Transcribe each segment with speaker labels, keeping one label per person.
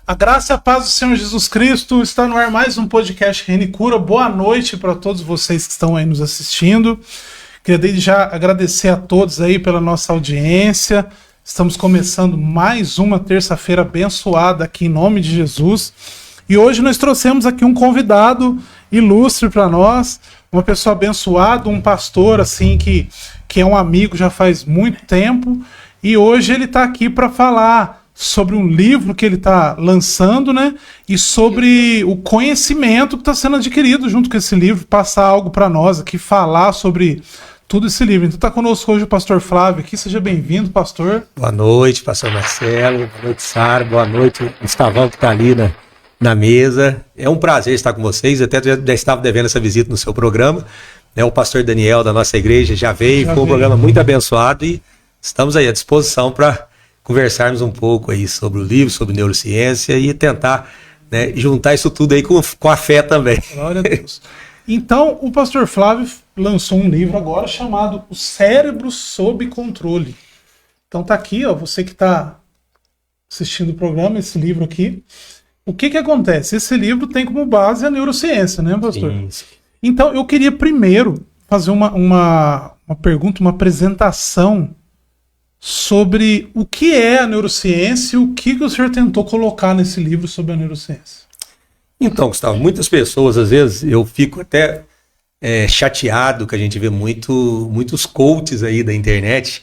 Speaker 1: A graça e a paz do Senhor Jesus Cristo. Está no ar mais um podcast Reino e Cura. Boa noite para todos vocês que estão aí nos assistindo. Queria desde já agradecer a todos aí pela nossa audiência. Estamos começando mais uma terça-feira abençoada aqui em nome de Jesus. E hoje nós trouxemos aqui um convidado ilustre para nós, uma pessoa abençoada, um pastor assim que é um amigo já faz muito tempo. E hoje ele está aqui para falar sobre um livro que ele está lançando, né? E sobre o conhecimento que está sendo adquirido junto com esse livro, passar algo para nós aqui, falar sobre tudo esse livro. Então está conosco hoje o pastor Flávio aqui. Seja bem-vindo, pastor.
Speaker 2: Boa noite, pastor Marcelo. Boa noite, Sara. Boa noite, Gustavão, que está ali na mesa. É um prazer estar com vocês. Até já estava devendo essa visita no seu programa. O pastor Daniel da nossa igreja já veio. Foi um programa muito abençoado e estamos aí à disposição para conversarmos um pouco aí sobre o livro, sobre neurociência e tentar, né, juntar isso tudo aí com a fé também.
Speaker 1: Glória a Deus. Então, o pastor Flávio lançou um livro agora chamado O Cérebro Sob Controle. Então tá aqui, ó, você que está assistindo o programa, esse livro aqui. O que acontece? Esse livro tem como base a neurociência, né, pastor? Sim. Então, eu queria primeiro fazer uma pergunta, uma apresentação sobre o que é a neurociência e o que o senhor tentou colocar nesse livro sobre a neurociência.
Speaker 2: Então, Gustavo, muitas pessoas, às vezes, eu fico até chateado que a gente vê muitos coaches aí da internet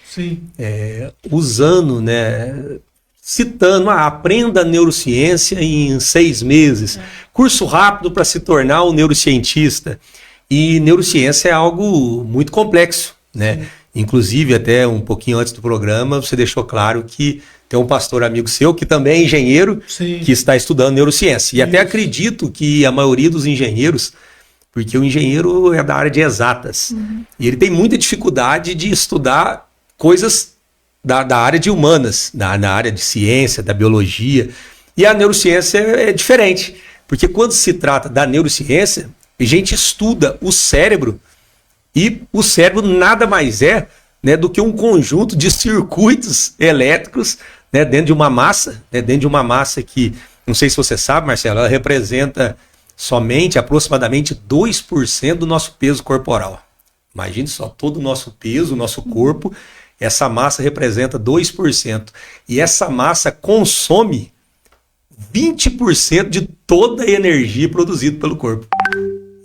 Speaker 2: usando, né, citando, aprenda neurociência em 6 meses, curso rápido para se tornar um neurocientista. E neurociência é algo muito complexo, né? Sim. Inclusive, até um pouquinho antes do programa, você deixou claro que tem um pastor amigo seu que também é engenheiro, que está estudando neurociência. E até acredito que a maioria dos engenheiros, porque o engenheiro é da área de exatas, e ele tem muita dificuldade de estudar coisas da área de humanas, da área de ciência, da biologia. E a neurociência é diferente, porque quando se trata da neurociência, a gente estuda o cérebro. E o cérebro nada mais é, né, do que um conjunto de circuitos elétricos, né, dentro de uma massa, né, dentro de uma massa que, não sei se você sabe, Marcelo, ela representa somente aproximadamente 2% do nosso peso corporal. Imagine só, todo o nosso peso, o nosso corpo, essa massa representa 2%. E essa massa consome 20% de toda a energia produzida pelo corpo.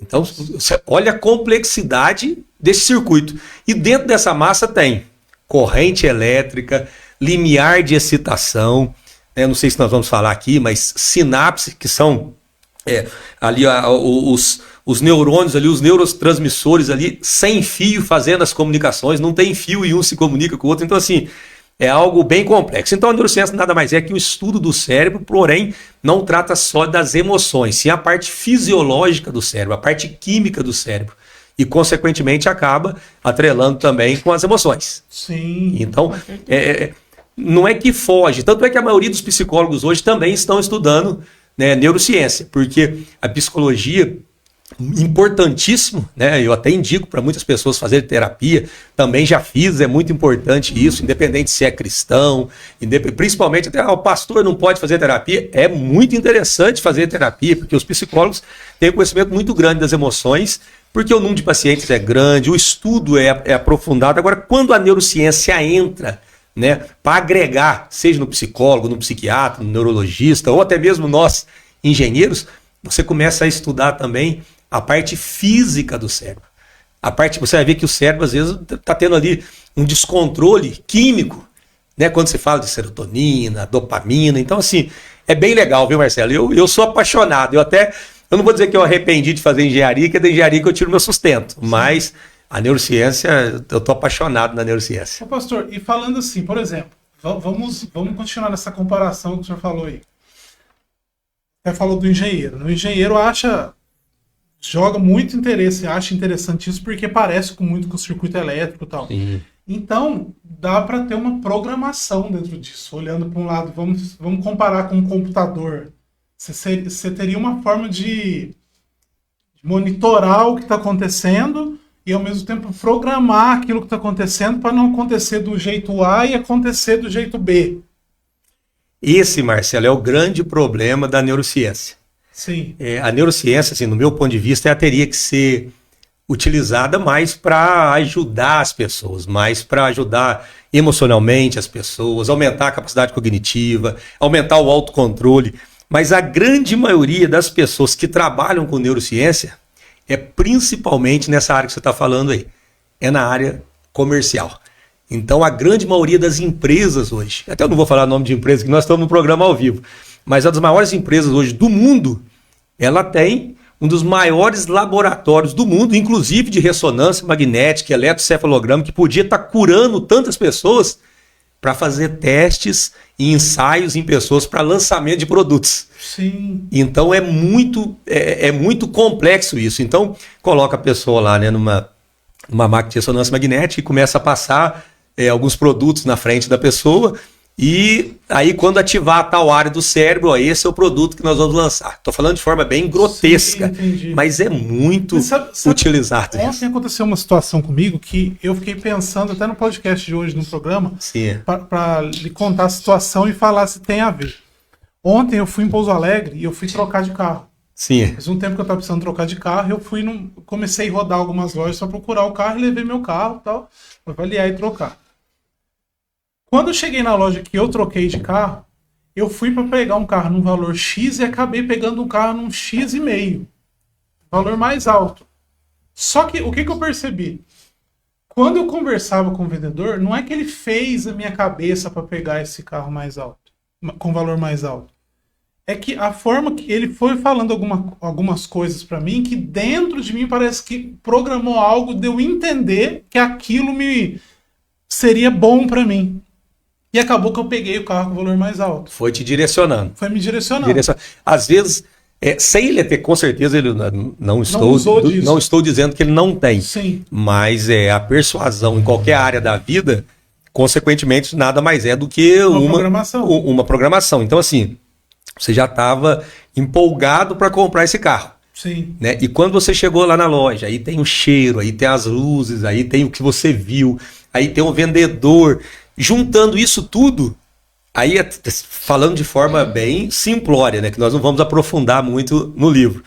Speaker 2: Então, você olha a complexidade desse circuito. E dentro dessa massa tem corrente elétrica, limiar de excitação, né? Não sei se nós vamos falar aqui, mas sinapse, que são ali os neurônios, ali, os neurotransmissores ali, sem fio fazendo as comunicações, não tem fio e um se comunica com o outro. Então, assim, é algo bem complexo. Então, a neurociência nada mais é que o estudo do cérebro, porém, não trata só das emoções, sim a parte fisiológica do cérebro, a parte química do cérebro. E, consequentemente, acaba atrelando também com as emoções.
Speaker 1: Sim.
Speaker 2: Então, não é que foge. Tanto é que a maioria dos psicólogos hoje também estão estudando, né, neurociência, porque a psicologia, importantíssimo, né? Eu até indico para muitas pessoas fazerem terapia, também já fiz, é muito importante isso, independente se é cristão, principalmente até o pastor não pode fazer terapia, é muito interessante fazer terapia, porque os psicólogos têm um conhecimento muito grande das emoções, porque o número de pacientes é grande, o estudo é aprofundado. Agora, quando a neurociência entra, né, para agregar, seja no psicólogo, no psiquiatra, no neurologista, ou até mesmo nós, engenheiros, você começa a estudar também a parte física do cérebro. Você vai ver que o cérebro, às vezes, está tendo ali um descontrole químico, né? Quando se fala de serotonina, dopamina. Então, assim, é bem legal, viu, Marcelo? Eu sou apaixonado. Eu não vou dizer que eu arrependi de fazer engenharia, que é da engenharia que eu tiro meu sustento. Mas a neurociência, eu estou apaixonado na neurociência.
Speaker 1: Ô, pastor, e falando assim, por exemplo, vamos continuar nessa comparação que o senhor falou aí. Você falou do engenheiro. O engenheiro joga muito interesse, acha interessante isso porque parece muito com o circuito elétrico e tal. Sim. Então, dá para ter uma programação dentro disso. Olhando para um lado, vamos comparar com um computador. Você teria uma forma de monitorar o que está acontecendo e, ao mesmo tempo, programar aquilo que está acontecendo para não acontecer do jeito A e acontecer do jeito B.
Speaker 2: Esse, Marcelo, é o grande problema da neurociência.
Speaker 1: Sim.
Speaker 2: A neurociência, assim, no meu ponto de vista, ela teria que ser utilizada mais para ajudar as pessoas, mais para ajudar emocionalmente as pessoas, aumentar a capacidade cognitiva, aumentar o autocontrole. Mas a grande maioria das pessoas que trabalham com neurociência é principalmente nessa área que você está falando aí, é na área comercial. Então a grande maioria das empresas hoje, até eu não vou falar o nome de empresa, que nós estamos no programa ao vivo, mas uma das maiores empresas hoje do mundo, ela tem um dos maiores laboratórios do mundo, inclusive de ressonância magnética, eletrocefalograma, que podia estar curando tantas pessoas para fazer testes e ensaios em pessoas para lançamento de produtos.
Speaker 1: Sim.
Speaker 2: Então é muito complexo isso. Então coloca a pessoa lá, né, numa máquina de ressonância magnética e começa a passar alguns produtos na frente da pessoa. E aí, quando ativar a tal área do cérebro, ó, esse é o produto que nós vamos lançar. Estou falando de forma bem grotesca, mas é muito utilizado.
Speaker 1: Ontem aconteceu uma situação comigo que eu fiquei pensando, até no podcast de hoje, no programa, para lhe contar a situação e falar se tem a ver. Ontem eu fui em Pouso Alegre e eu fui trocar de carro.
Speaker 2: Sim.
Speaker 1: Faz um tempo que eu estava precisando trocar de carro, eu comecei a rodar algumas lojas para procurar o carro e levei meu carro e tal, para avaliar e trocar. Quando eu cheguei na loja que eu troquei de carro, eu fui para pegar um carro num valor X e acabei pegando um carro num X e meio. Valor mais alto. Só que o que eu percebi? Quando eu conversava com o vendedor, não é que ele fez a minha cabeça para pegar esse carro mais alto, com valor mais alto. É que a forma que ele foi falando algumas coisas para mim, que dentro de mim parece que programou algo de eu entender que aquilo seria bom para mim. E acabou que eu peguei o carro com valor mais alto.
Speaker 2: Foi te direcionando.
Speaker 1: Foi me direcionando.
Speaker 2: Às vezes, sem ele ter, com certeza, ele não estou dizendo que ele não tem.
Speaker 1: Sim.
Speaker 2: Mas a persuasão em qualquer área da vida, consequentemente, nada mais é do que uma programação. Então, assim, você já estava empolgado para comprar esse carro.
Speaker 1: Sim.
Speaker 2: Né? E quando você chegou lá na loja, aí tem o cheiro, aí tem as luzes, aí tem o que você viu, aí tem o vendedor. Juntando isso tudo, aí falando de forma bem simplória, né, que nós não vamos aprofundar muito no livro.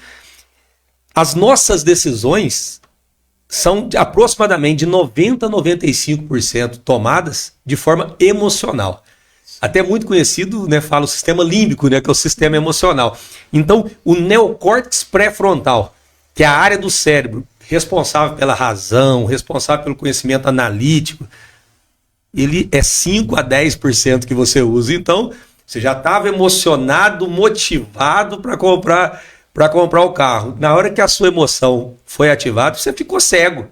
Speaker 2: As nossas decisões são aproximadamente de 90% a 95% tomadas de forma emocional. Até muito conhecido, né, fala o sistema límbico, né, que é o sistema emocional. Então, o neocórtex pré-frontal, que é a área do cérebro responsável pela razão, responsável pelo conhecimento analítico, ele é 5 a 10% que você usa. Então, você já estava emocionado, motivado para comprar o carro. Na hora que a sua emoção foi ativada, você ficou cego.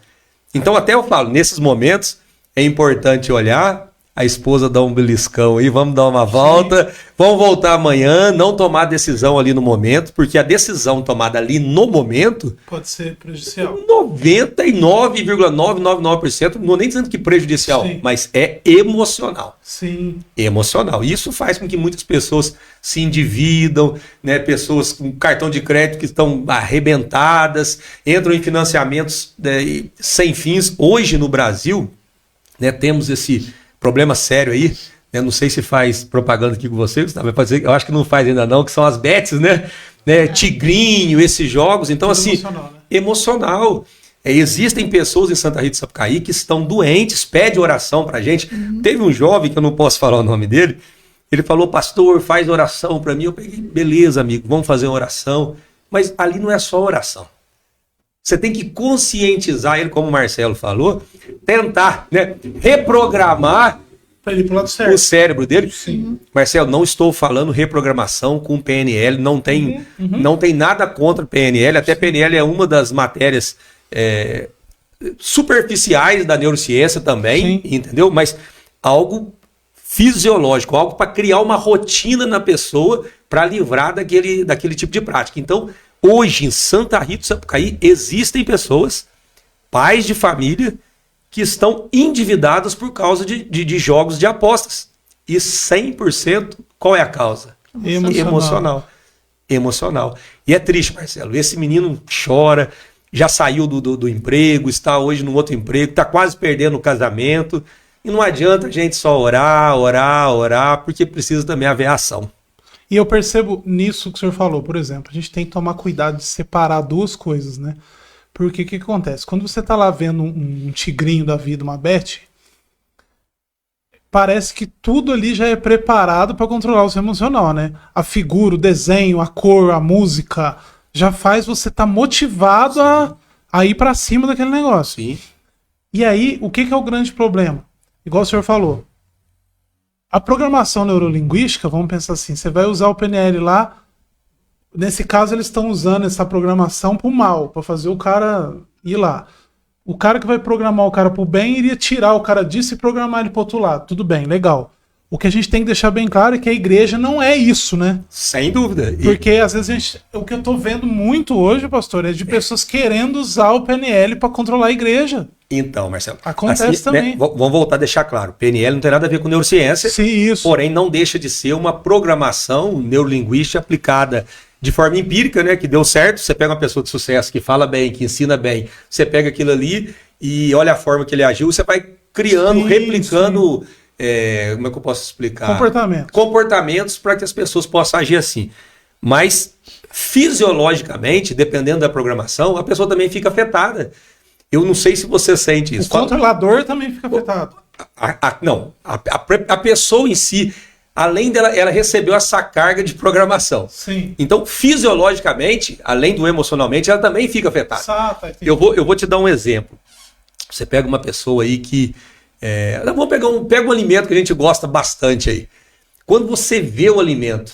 Speaker 2: Então, até eu falo, nesses momentos, é importante olhar, a esposa dá um beliscão aí, vamos dar uma volta, vamos voltar amanhã, não tomar decisão ali no momento, porque a decisão tomada ali no momento
Speaker 1: pode ser prejudicial.
Speaker 2: 99,999%, não nem dizendo que prejudicial,
Speaker 1: Sim.
Speaker 2: mas é emocional.
Speaker 1: Sim.
Speaker 2: Emocional. Isso faz com que muitas pessoas se endividam, né? Pessoas com cartão de crédito que estão arrebentadas, entram em financiamentos, né, sem fins. Hoje no Brasil, né, temos esse problema sério aí, né? Não sei se faz propaganda aqui com você, Gustavo, eu acho que não faz ainda não, que são as bets, né? Tigrinho, esses jogos. Então, assim, emocional. Existem pessoas em Santa Rita do Sapucaí que estão doentes, pede oração pra gente. Teve um jovem, que eu não posso falar o nome dele, ele falou, pastor, faz oração pra mim. Eu peguei, beleza, amigo, vamos fazer uma oração. Mas ali não é só oração. Você tem que conscientizar ele, como o Marcelo falou, tentar, né, reprogramar o cérebro dele.
Speaker 1: Sim.
Speaker 2: Marcelo, não estou falando reprogramação com PNL, não tem nada contra PNL, até PNL é uma das matérias superficiais da neurociência também, entendeu? Mas algo fisiológico, algo para criar uma rotina na pessoa para livrar daquele tipo de prática. Então, hoje, em Santa Rita do Sapucaí, existem pessoas, pais de família, que estão endividados por causa de jogos de apostas. E 100%, qual é a causa? Emocional. E é triste, Marcelo. Esse menino chora, já saiu do emprego, está hoje num outro emprego, está quase perdendo o casamento. E não adianta a gente só orar, porque precisa também haver ação.
Speaker 1: E eu percebo nisso que o senhor falou, por exemplo, a gente tem que tomar cuidado de separar duas coisas, né? Porque o que acontece? Quando você tá lá vendo um tigrinho da vida, uma Beth, parece que tudo ali já é preparado para controlar o seu emocional, né? A figura, o desenho, a cor, a música, já faz você estar motivado a ir para cima daquele negócio.
Speaker 2: Sim.
Speaker 1: E aí, o que é o grande problema? Igual o senhor falou, a programação neurolinguística, vamos pensar assim, você vai usar o PNL lá, nesse caso eles estão usando essa programação pro mal, para fazer o cara ir lá. O cara que vai programar o cara pro bem iria tirar o cara disso e programar ele pro outro lado. Tudo bem, legal. O que a gente tem que deixar bem claro é que a igreja não é isso, né?
Speaker 2: Sem dúvida.
Speaker 1: Porque às vezes o que eu tô vendo muito hoje, pastor, é de pessoas querendo usar o PNL para controlar a igreja.
Speaker 2: Então, Marcelo,
Speaker 1: acontece
Speaker 2: assim,
Speaker 1: também.
Speaker 2: Né, vamos voltar a deixar claro. PNL não tem nada a ver com neurociência.
Speaker 1: Sim, isso.
Speaker 2: Porém, não deixa de ser uma programação neurolinguística aplicada de forma empírica, né? Que deu certo. Você pega uma pessoa de sucesso que fala bem, que ensina bem, você pega aquilo ali e olha a forma que ele agiu, você vai criando, replicando. Como é que eu posso explicar? Comportamentos para que as pessoas possam agir assim. Mas, fisiologicamente, dependendo da programação, a pessoa também fica afetada. Eu não sei se você sente isso.
Speaker 1: O controlador também fica afetado.
Speaker 2: A pessoa em si, além dela, ela recebeu essa carga de programação.
Speaker 1: Sim.
Speaker 2: Então, fisiologicamente, além do emocionalmente, ela também fica afetada.
Speaker 1: Exato,
Speaker 2: eu vou te dar um exemplo. Você pega uma pessoa aí que... pega um alimento que a gente gosta bastante aí. Quando você vê o alimento,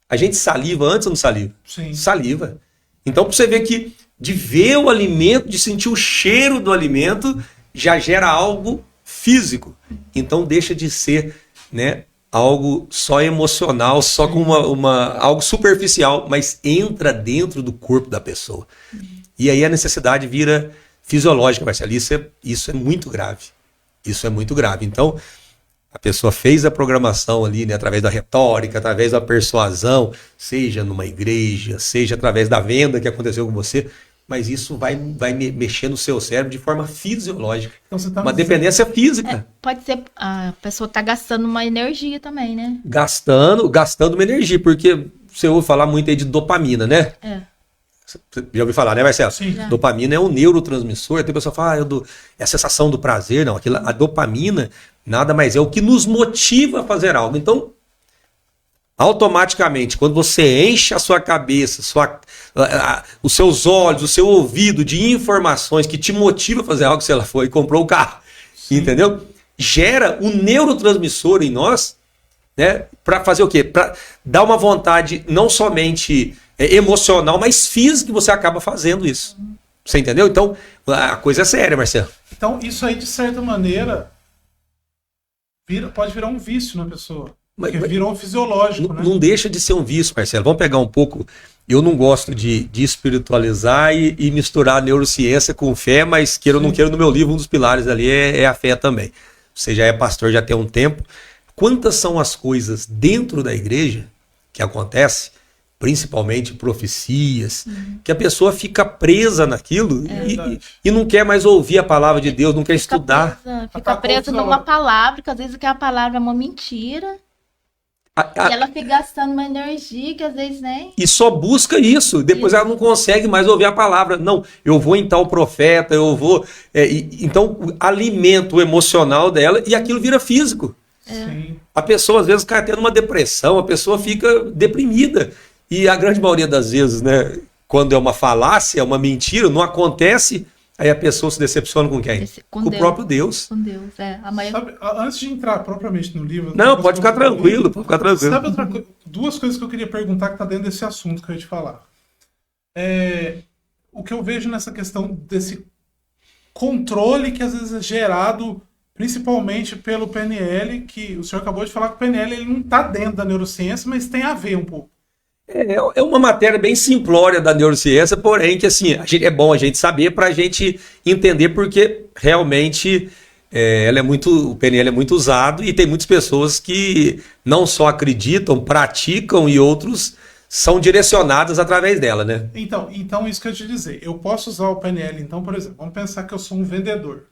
Speaker 2: a gente saliva antes ou não saliva?
Speaker 1: Sim.
Speaker 2: Saliva. Então, para você ver que de ver o alimento, de sentir o cheiro do alimento, já gera algo físico. Então, deixa de ser, né, algo só emocional, só com algo superficial, mas entra dentro do corpo da pessoa. E aí a necessidade vira fisiológica, Marcelo. Isso é muito grave. Isso é muito grave. Então, a pessoa fez a programação ali, né, através da retórica, através da persuasão, seja numa igreja, seja através da venda que aconteceu com você, mas isso vai mexer no seu cérebro de forma fisiológica. Então, você tá uma dependência física.
Speaker 3: Pode ser, a pessoa está gastando uma energia também, né?
Speaker 2: Gastando uma energia, porque você ouve falar muito aí de dopamina, né? Você já ouviu falar, né, Marcelo?
Speaker 1: Sim.
Speaker 2: Dopamina é um neurotransmissor. Tem pessoa que fala, é a sensação do prazer. Não, a dopamina nada mais é o que nos motiva a fazer algo. Então, automaticamente, quando você enche a sua cabeça, os seus olhos, o seu ouvido de informações que te motiva a fazer algo, se ela foi e comprou o carro, entendeu? Gera um neurotransmissor em nós, né, para fazer o quê? Para dar uma vontade não somente emocional, mas física, que você acaba fazendo isso. Você entendeu? Então, a coisa é séria, Marcelo.
Speaker 1: Então, isso aí, de certa maneira, pode virar um vício na pessoa. Porque virou um fisiológico, né?
Speaker 2: Não deixa de ser um vício, Marcelo. Vamos pegar um pouco... Eu não gosto de espiritualizar e misturar neurociência com fé, mas queira ou não queira, no meu livro, um dos pilares ali é a fé também. Você já é pastor, já tem um tempo. Quantas são as coisas dentro da igreja que acontecem, principalmente profecias, que a pessoa fica presa naquilo e não quer mais ouvir a palavra de Deus, não quer estudar.
Speaker 3: Fica presa numa palavra, que às vezes aquela palavra é uma mentira. E ela fica gastando uma energia que às vezes nem...
Speaker 2: E só busca isso. Depois ela não consegue mais ouvir a palavra. Não, eu vou em tal profeta, eu vou... então, alimenta o emocional dela e aquilo vira físico. A pessoa, às vezes, cai tendo uma depressão, a pessoa fica deprimida. E a grande maioria das vezes, né, quando é uma falácia, uma mentira, não acontece... Aí a pessoa se decepciona com quem? Com o próprio Deus.
Speaker 3: Com Deus,
Speaker 1: Sabe, antes de entrar propriamente no livro...
Speaker 2: Não, pode ficar tranquilo, pode ficar tranquilo.
Speaker 1: Sabe outra coisa? Duas coisas que eu queria perguntar que está dentro desse assunto que eu ia te falar. O que eu vejo nessa questão desse controle que às vezes é gerado principalmente pelo PNL, que o senhor acabou de falar que o PNL ele não está dentro da neurociência, mas tem a ver um pouco.
Speaker 2: É uma matéria bem simplória da neurociência, porém que assim, é bom a gente saber para a gente entender, porque realmente o PNL é muito usado e tem muitas pessoas que não só acreditam, praticam e outros são direcionadas através dela, né?
Speaker 1: Então isso que eu ia te dizer, eu posso usar o PNL, então, por exemplo, vamos pensar que eu sou um vendedor.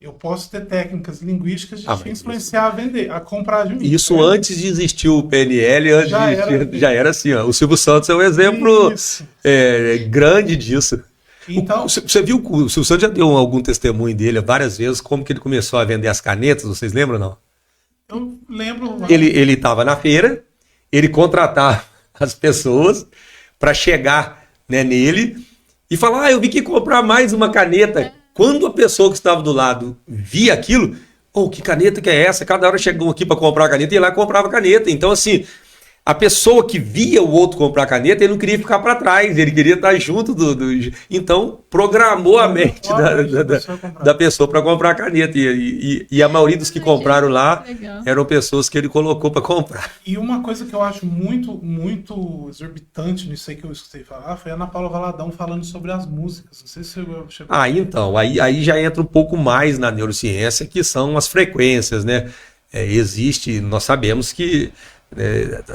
Speaker 1: Eu posso ter técnicas linguísticas de influenciar a vender, a comprar de mim.
Speaker 2: Isso antes de existir o PNL, já era assim. Ó. O Silvio Santos é um exemplo grande disso.
Speaker 1: Então,
Speaker 2: você viu que o Silvio Santos já deu algum testemunho dele várias vezes, como que ele começou a vender as canetas, vocês lembram ou não?
Speaker 1: Eu lembro.
Speaker 2: Ele estava na feira, ele contratava as pessoas para chegar, né, nele e falar, eu vi que comprar mais uma caneta. Quando a pessoa que estava do lado via aquilo, que caneta que é essa? Cada hora chegou aqui para comprar a caneta e ia lá e comprava a caneta. Então, assim, a pessoa que via o outro comprar a caneta, ele não queria ficar para trás, ele queria estar junto Então, programou a mente da pessoa para comprar a caneta. E a maioria dos que compraram lá eram pessoas que ele colocou para comprar.
Speaker 1: E uma coisa que eu acho muito, muito exorbitante nisso aí que eu escutei falar foi a Ana Paula Valadão falando sobre as músicas. Não sei se você chegou.
Speaker 2: Então, aí já entra um pouco mais na neurociência, que são as frequências, né? Nós sabemos que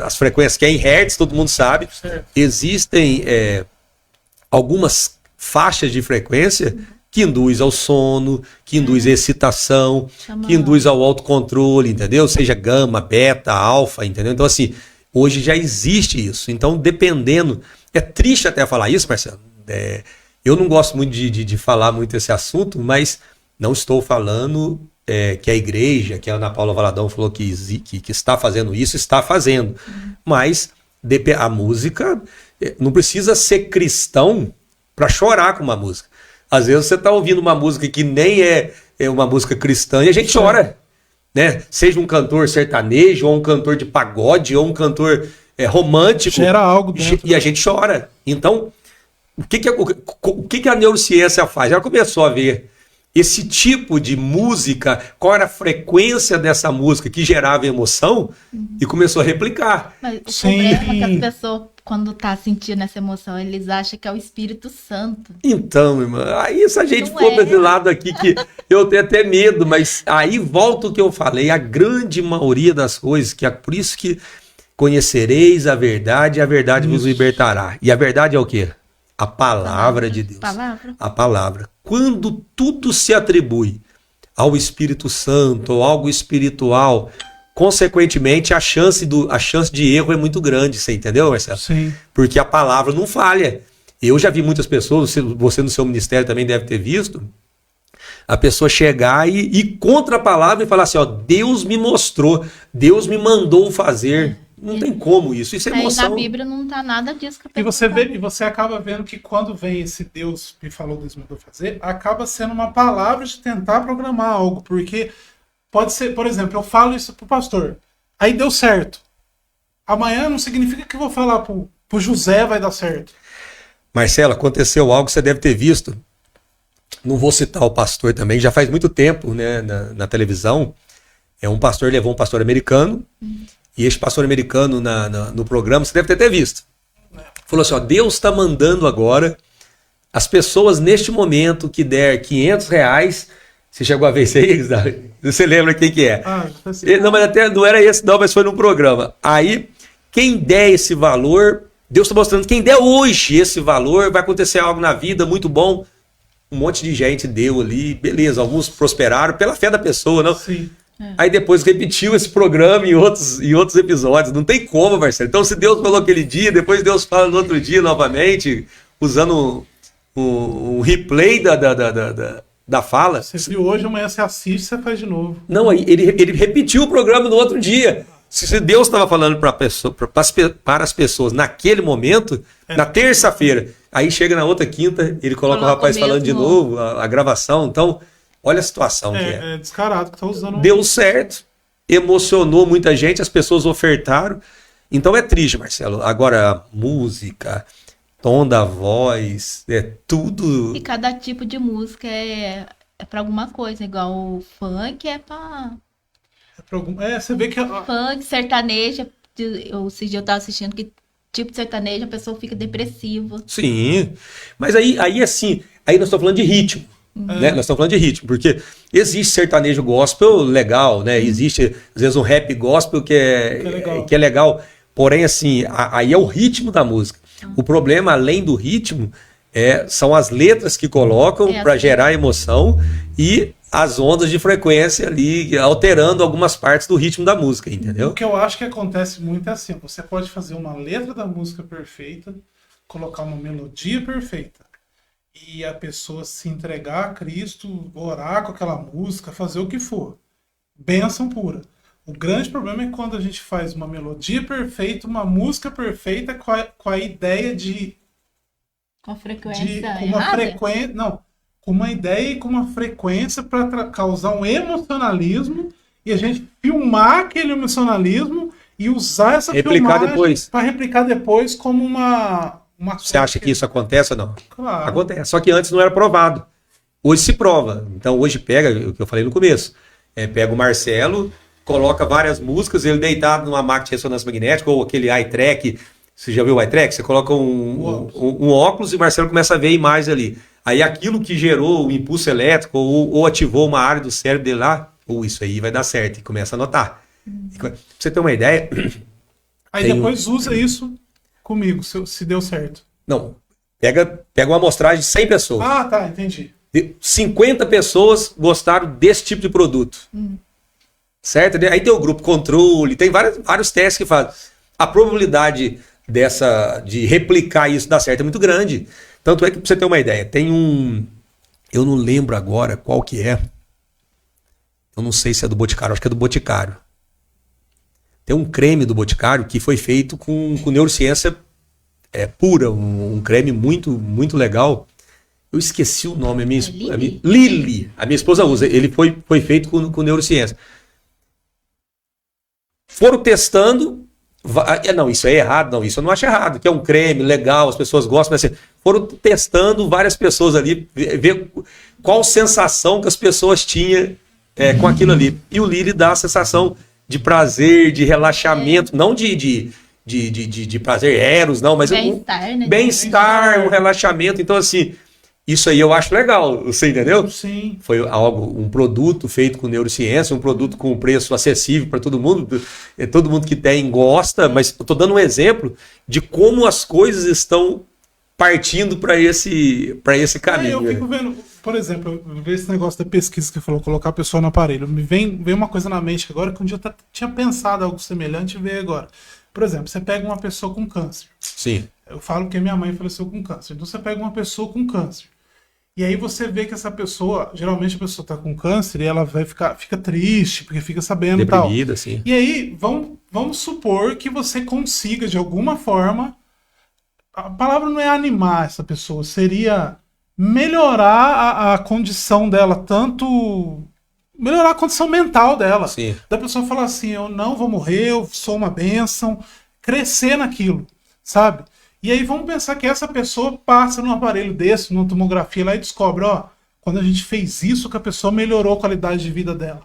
Speaker 2: as frequências que é em hertz, todo mundo sabe. Certo. Existem algumas faixas de frequência que induz ao sono, que induz à excitação, que induz ao autocontrole, entendeu? Seja gama, beta, alfa, entendeu? Então, assim, hoje já existe isso. Então, dependendo... É triste até falar isso, Marcelo. Eu não gosto muito de falar muito esse assunto, mas não estou falando... que a igreja, que a Ana Paula Valadão falou que está fazendo isso, está fazendo. Mas a música, não precisa ser cristão para chorar com uma música. Às vezes você está ouvindo uma música que nem é uma música cristã e a gente chora. Né? Seja um cantor sertanejo, ou um cantor de pagode, ou um cantor romântico.
Speaker 1: Gera algo dentro.
Speaker 2: E a gente chora. Então, o que a neurociência faz? Ela começou a ver esse tipo de música, qual era a frequência dessa música que gerava emoção e começou a replicar.
Speaker 3: Mas o problema é que as pessoas, quando tá sentindo essa emoção, eles acham que é o Espírito Santo.
Speaker 2: Então, irmã, aí se a gente for para esse lado aqui, que eu tenho até medo, mas aí volta o que eu falei, a grande maioria das coisas, que é por isso que conhecereis a verdade e a verdade vos libertará. E a verdade é o quê? A palavra de Deus. A palavra. Quando tudo se atribui ao Espírito Santo ou algo espiritual, consequentemente a chance de erro é muito grande, você entendeu, Marcelo?
Speaker 1: Sim.
Speaker 2: Porque a palavra não falha. Eu já vi muitas pessoas, você no seu ministério também deve ter visto, a pessoa chegar e ir contra a palavra e falar assim, Deus me mostrou, Deus me mandou fazer. Não tem como isso é emoção.
Speaker 3: Aí na Bíblia não tá nada disso.
Speaker 1: E você acaba vendo que quando vem esse Deus me falou, Deus mandou fazer, acaba sendo uma palavra de tentar programar algo, porque pode ser, por exemplo, eu falo isso pro pastor, aí deu certo. Amanhã não significa que eu vou falar pro José vai dar certo.
Speaker 2: Marcelo, aconteceu algo que você deve ter visto. Não vou citar o pastor também, já faz muito tempo, né, na televisão. Um pastor levou um pastor americano. E esse pastor americano no programa, você deve ter até visto. Falou assim, Deus está mandando agora as pessoas neste momento que der R$500. Você chegou a ver isso aí? Você lembra quem que é? Não, mas até não era esse não, mas foi num programa. Aí, quem der esse valor, Deus está mostrando, quem der hoje esse valor, vai acontecer algo na vida muito bom. Um monte de gente deu ali, beleza, alguns prosperaram pela fé da pessoa, não? Sim. Aí depois repetiu esse programa em outros episódios. Não tem como, Marcelo. Então, se Deus falou aquele dia, depois Deus fala no outro dia novamente, usando um replay da fala.
Speaker 1: Você viu hoje, amanhã você assiste, você faz de novo.
Speaker 2: Não, ele repetiu o programa no outro dia. Se Deus estava falando para as pessoas naquele momento, na terça-feira, aí chega na outra quinta, ele coloca o rapaz falando de novo, a gravação. Então... Olha a situação que é.
Speaker 1: É descarado que tá usando.
Speaker 2: Deu certo, emocionou muita gente, as pessoas ofertaram. Então é triste, Marcelo. Agora, música, tom da voz, tudo.
Speaker 3: E cada tipo de música é pra alguma coisa, igual o funk é pra
Speaker 1: algum... você vê que...
Speaker 3: Funk, sertanejo, esse dia eu tava assistindo que tipo de sertanejo a pessoa fica depressiva.
Speaker 2: Sim, mas aí assim, aí nós estamos falando de ritmo. Né? Nós estamos falando de ritmo, porque existe sertanejo gospel legal, né? Existe, às vezes, um rap gospel que é legal. Porém, assim, aí é o ritmo da música. O problema, além do ritmo, são as letras que colocam para gerar emoção e as ondas de frequência ali, alterando algumas partes do ritmo da música, entendeu?
Speaker 1: O que eu acho que acontece muito é assim, você pode fazer uma letra da música perfeita, colocar uma melodia perfeita, e a pessoa se entregar a Cristo, orar com aquela música, fazer o que for. Bênção pura. O grande problema é quando a gente faz uma melodia perfeita, uma música perfeita com a ideia de...
Speaker 3: Com a frequência errada?
Speaker 1: Não, com uma ideia e com uma frequência para causar um emocionalismo e a gente filmar aquele emocionalismo e usar essa filmagem para replicar depois como uma
Speaker 2: Você acha que isso acontece ou não?
Speaker 1: Claro.
Speaker 2: Acontece, só que antes não era provado. Hoje se prova. Então hoje pega, o que eu falei no começo, pega o Marcelo, coloca várias músicas, ele deitado numa máquina de ressonância magnética ou aquele eye track. Você já viu o eye track? Você coloca um óculos e o Marcelo começa a ver imagens ali. Aí aquilo que gerou o impulso elétrico ou ativou uma área do cérebro dele lá, isso aí vai dar certo. E começa a notar. Pra você ter uma ideia...
Speaker 1: Aí depois usa isso comigo, se deu certo.
Speaker 2: Não, pega uma amostragem de 100 pessoas.
Speaker 1: Ah, tá, entendi.
Speaker 2: 50 pessoas gostaram desse tipo de produto. Certo? Aí tem o grupo controle, tem vários testes que fazem. A probabilidade de replicar isso dar certo é muito grande. Tanto é que, pra você ter uma ideia, tem eu não lembro agora qual que é. Eu não sei se é do Boticário, acho que é do Boticário. Tem um creme do Boticário que foi feito com neurociência pura, um creme muito, muito legal. Eu esqueci o nome, Lili. A minha esposa usa. Ele foi feito com neurociência. Foram testando. Não, isso é errado, não, isso eu não acho errado, que é um creme legal, as pessoas gostam, mas assim, foram testando várias pessoas ali, ver qual sensação que as pessoas tinham com aquilo ali. E o Lili dá a sensação de prazer, de relaxamento, não de prazer eros, não, mas bem-estar, um relaxamento. Então, assim, isso aí eu acho legal, você entendeu?
Speaker 1: Sim.
Speaker 2: Foi um produto feito com neurociência, um produto com preço acessível para todo mundo. Todo mundo que tem gosta, mas eu estou dando um exemplo de como as coisas estão partindo para esse caminho.
Speaker 1: Eu fico vendo, por exemplo, esse negócio da pesquisa que você falou, colocar a pessoa no aparelho. Me vem uma coisa na mente agora que um dia eu tinha pensado algo semelhante e veio agora. Por exemplo, você pega uma pessoa com câncer.
Speaker 2: Sim.
Speaker 1: Eu falo que minha mãe faleceu com câncer. Então você pega uma pessoa com câncer. E aí você vê que essa pessoa, geralmente a pessoa está com câncer e ela fica triste, porque fica sabendo e tal.
Speaker 2: Deprimida, sim.
Speaker 1: E aí, vamos supor que você consiga, de alguma forma, a palavra não é animar essa pessoa, seria melhorar a condição dela, tanto... melhorar a condição mental dela.
Speaker 2: Sim.
Speaker 1: Da pessoa falar assim, eu não vou morrer, eu sou uma bênção, crescer naquilo, sabe? E aí vamos pensar que essa pessoa passa num aparelho desse, numa tomografia lá e descobre, quando a gente fez isso, que a pessoa melhorou a qualidade de vida dela.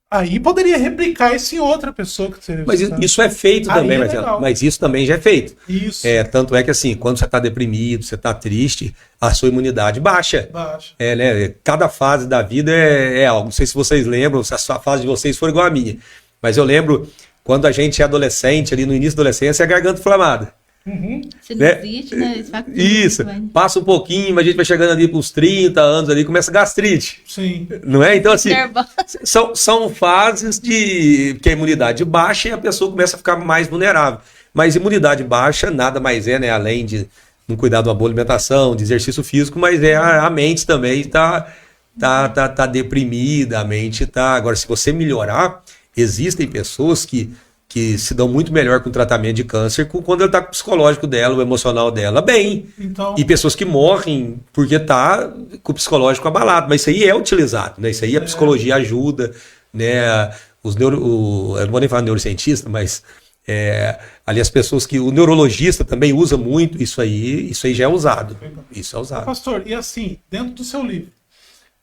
Speaker 1: Aí poderia replicar isso em outra pessoa que seria.
Speaker 2: Mas isso é feito também, Marcelo. Mas isso também já é feito.
Speaker 1: Isso.
Speaker 2: Tanto é que assim, quando você está deprimido, você está triste, a sua imunidade baixa. Né? Cada fase da vida é algo. Não sei se vocês lembram, se a sua fase de vocês for igual à minha. Mas eu lembro quando a gente é adolescente, ali no início da adolescência, a garganta inflamada.
Speaker 3: Sinusite, né?
Speaker 2: Isso. Passa um pouquinho, mas a gente vai chegando ali para uns 30 anos ali, começa gastrite.
Speaker 1: Sim.
Speaker 2: Não é? Então, assim, são fases que a imunidade baixa e a pessoa começa a ficar mais vulnerável. Mas imunidade baixa nada mais né? Além de não cuidar de uma boa alimentação, de exercício físico, mas a mente também tá deprimida, a mente tá... Agora, se você melhorar, existem pessoas que se dão muito melhor com o tratamento de câncer quando ele está com o psicológico dela, o emocional dela bem. Então... E pessoas que morrem porque tá com o psicológico abalado. Mas isso aí é utilizado, né? Isso aí a psicologia ajuda, né? Eu não vou nem falar neurocientista, mas ali as pessoas que... O neurologista também usa muito isso aí já é usado. Isso é usado.
Speaker 1: Pastor, e assim, dentro do seu livro,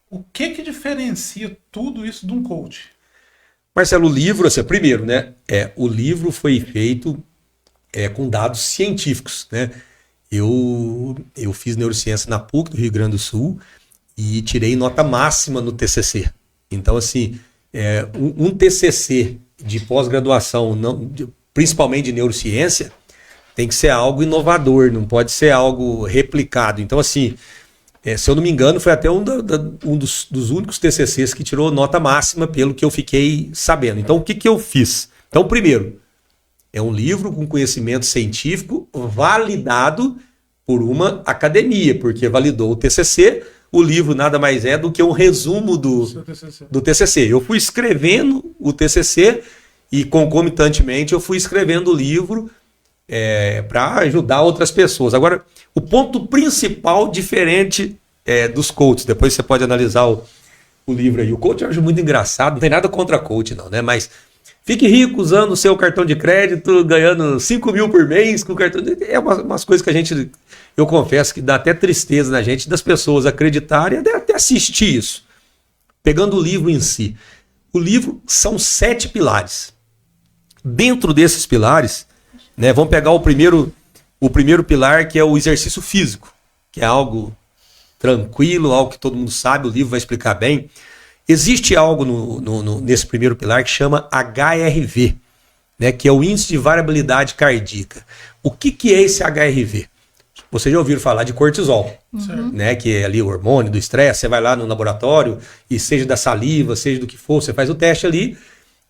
Speaker 1: o que diferencia tudo isso de um coach?
Speaker 2: Marcelo, o livro, assim, primeiro, né? O livro foi feito com dados científicos, né? Eu fiz neurociência na PUC do Rio Grande do Sul e tirei nota máxima no TCC. Então, assim, um TCC de pós-graduação, principalmente de neurociência, tem que ser algo inovador, não pode ser algo replicado. Então, assim, Se eu não me engano, foi até um dos únicos TCCs que tirou nota máxima, pelo que eu fiquei sabendo. Então, o que eu fiz? Então, primeiro, é um livro com conhecimento científico validado por uma academia, porque validou o TCC. O livro nada mais é do que um resumo do TCC. Eu fui escrevendo o TCC e, concomitantemente, eu fui escrevendo o livro para ajudar outras pessoas. Agora, o ponto principal diferente dos coaches, depois você pode analisar o livro aí. O coach eu acho muito engraçado, não tem nada contra coach não, né? Mas fique rico usando o seu cartão de crédito, ganhando 5 mil por mês com o cartão de... umas coisas que eu confesso que dá até tristeza na gente, das pessoas acreditarem e até assistir isso. Pegando o livro em si. O livro são 7 pilares. Dentro desses pilares, né, vamos pegar o primeiro pilar, que é o exercício físico, que é algo tranquilo, algo que todo mundo sabe, o livro vai explicar bem. Existe algo nesse primeiro pilar que chama HRV, né, que é o índice de variabilidade cardíaca. O que é esse HRV? Vocês já ouviram falar de cortisol, né, que é ali o hormônio do estresse. Você vai lá no laboratório e seja da saliva, seja do que for, você faz o teste ali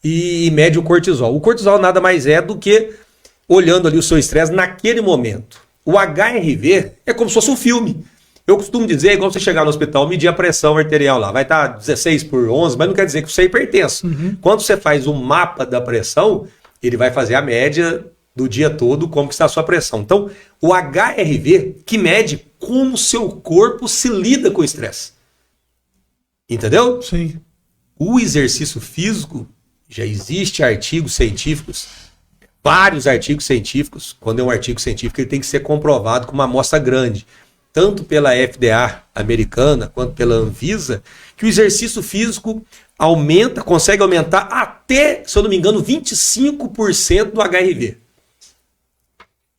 Speaker 2: e mede o cortisol. O cortisol nada mais é do que olhando ali o seu estresse naquele momento. O HRV é como se fosse um filme. Eu costumo dizer, é igual você chegar no hospital, medir a pressão arterial lá. Vai estar 16/11, mas não quer dizer que você é hipertenso. Quando você faz um mapa da pressão, ele vai fazer a média do dia todo, como que está a sua pressão. Então, o HRV que mede como o seu corpo se lida com o estresse. Entendeu?
Speaker 1: Sim.
Speaker 2: O exercício físico, já existe artigos científicos, vários artigos científicos. Quando é um artigo científico, ele tem que ser comprovado com uma amostra grande, tanto pela FDA americana quanto pela Anvisa, que o exercício físico consegue aumentar até, se eu não me engano, 25% do HRV.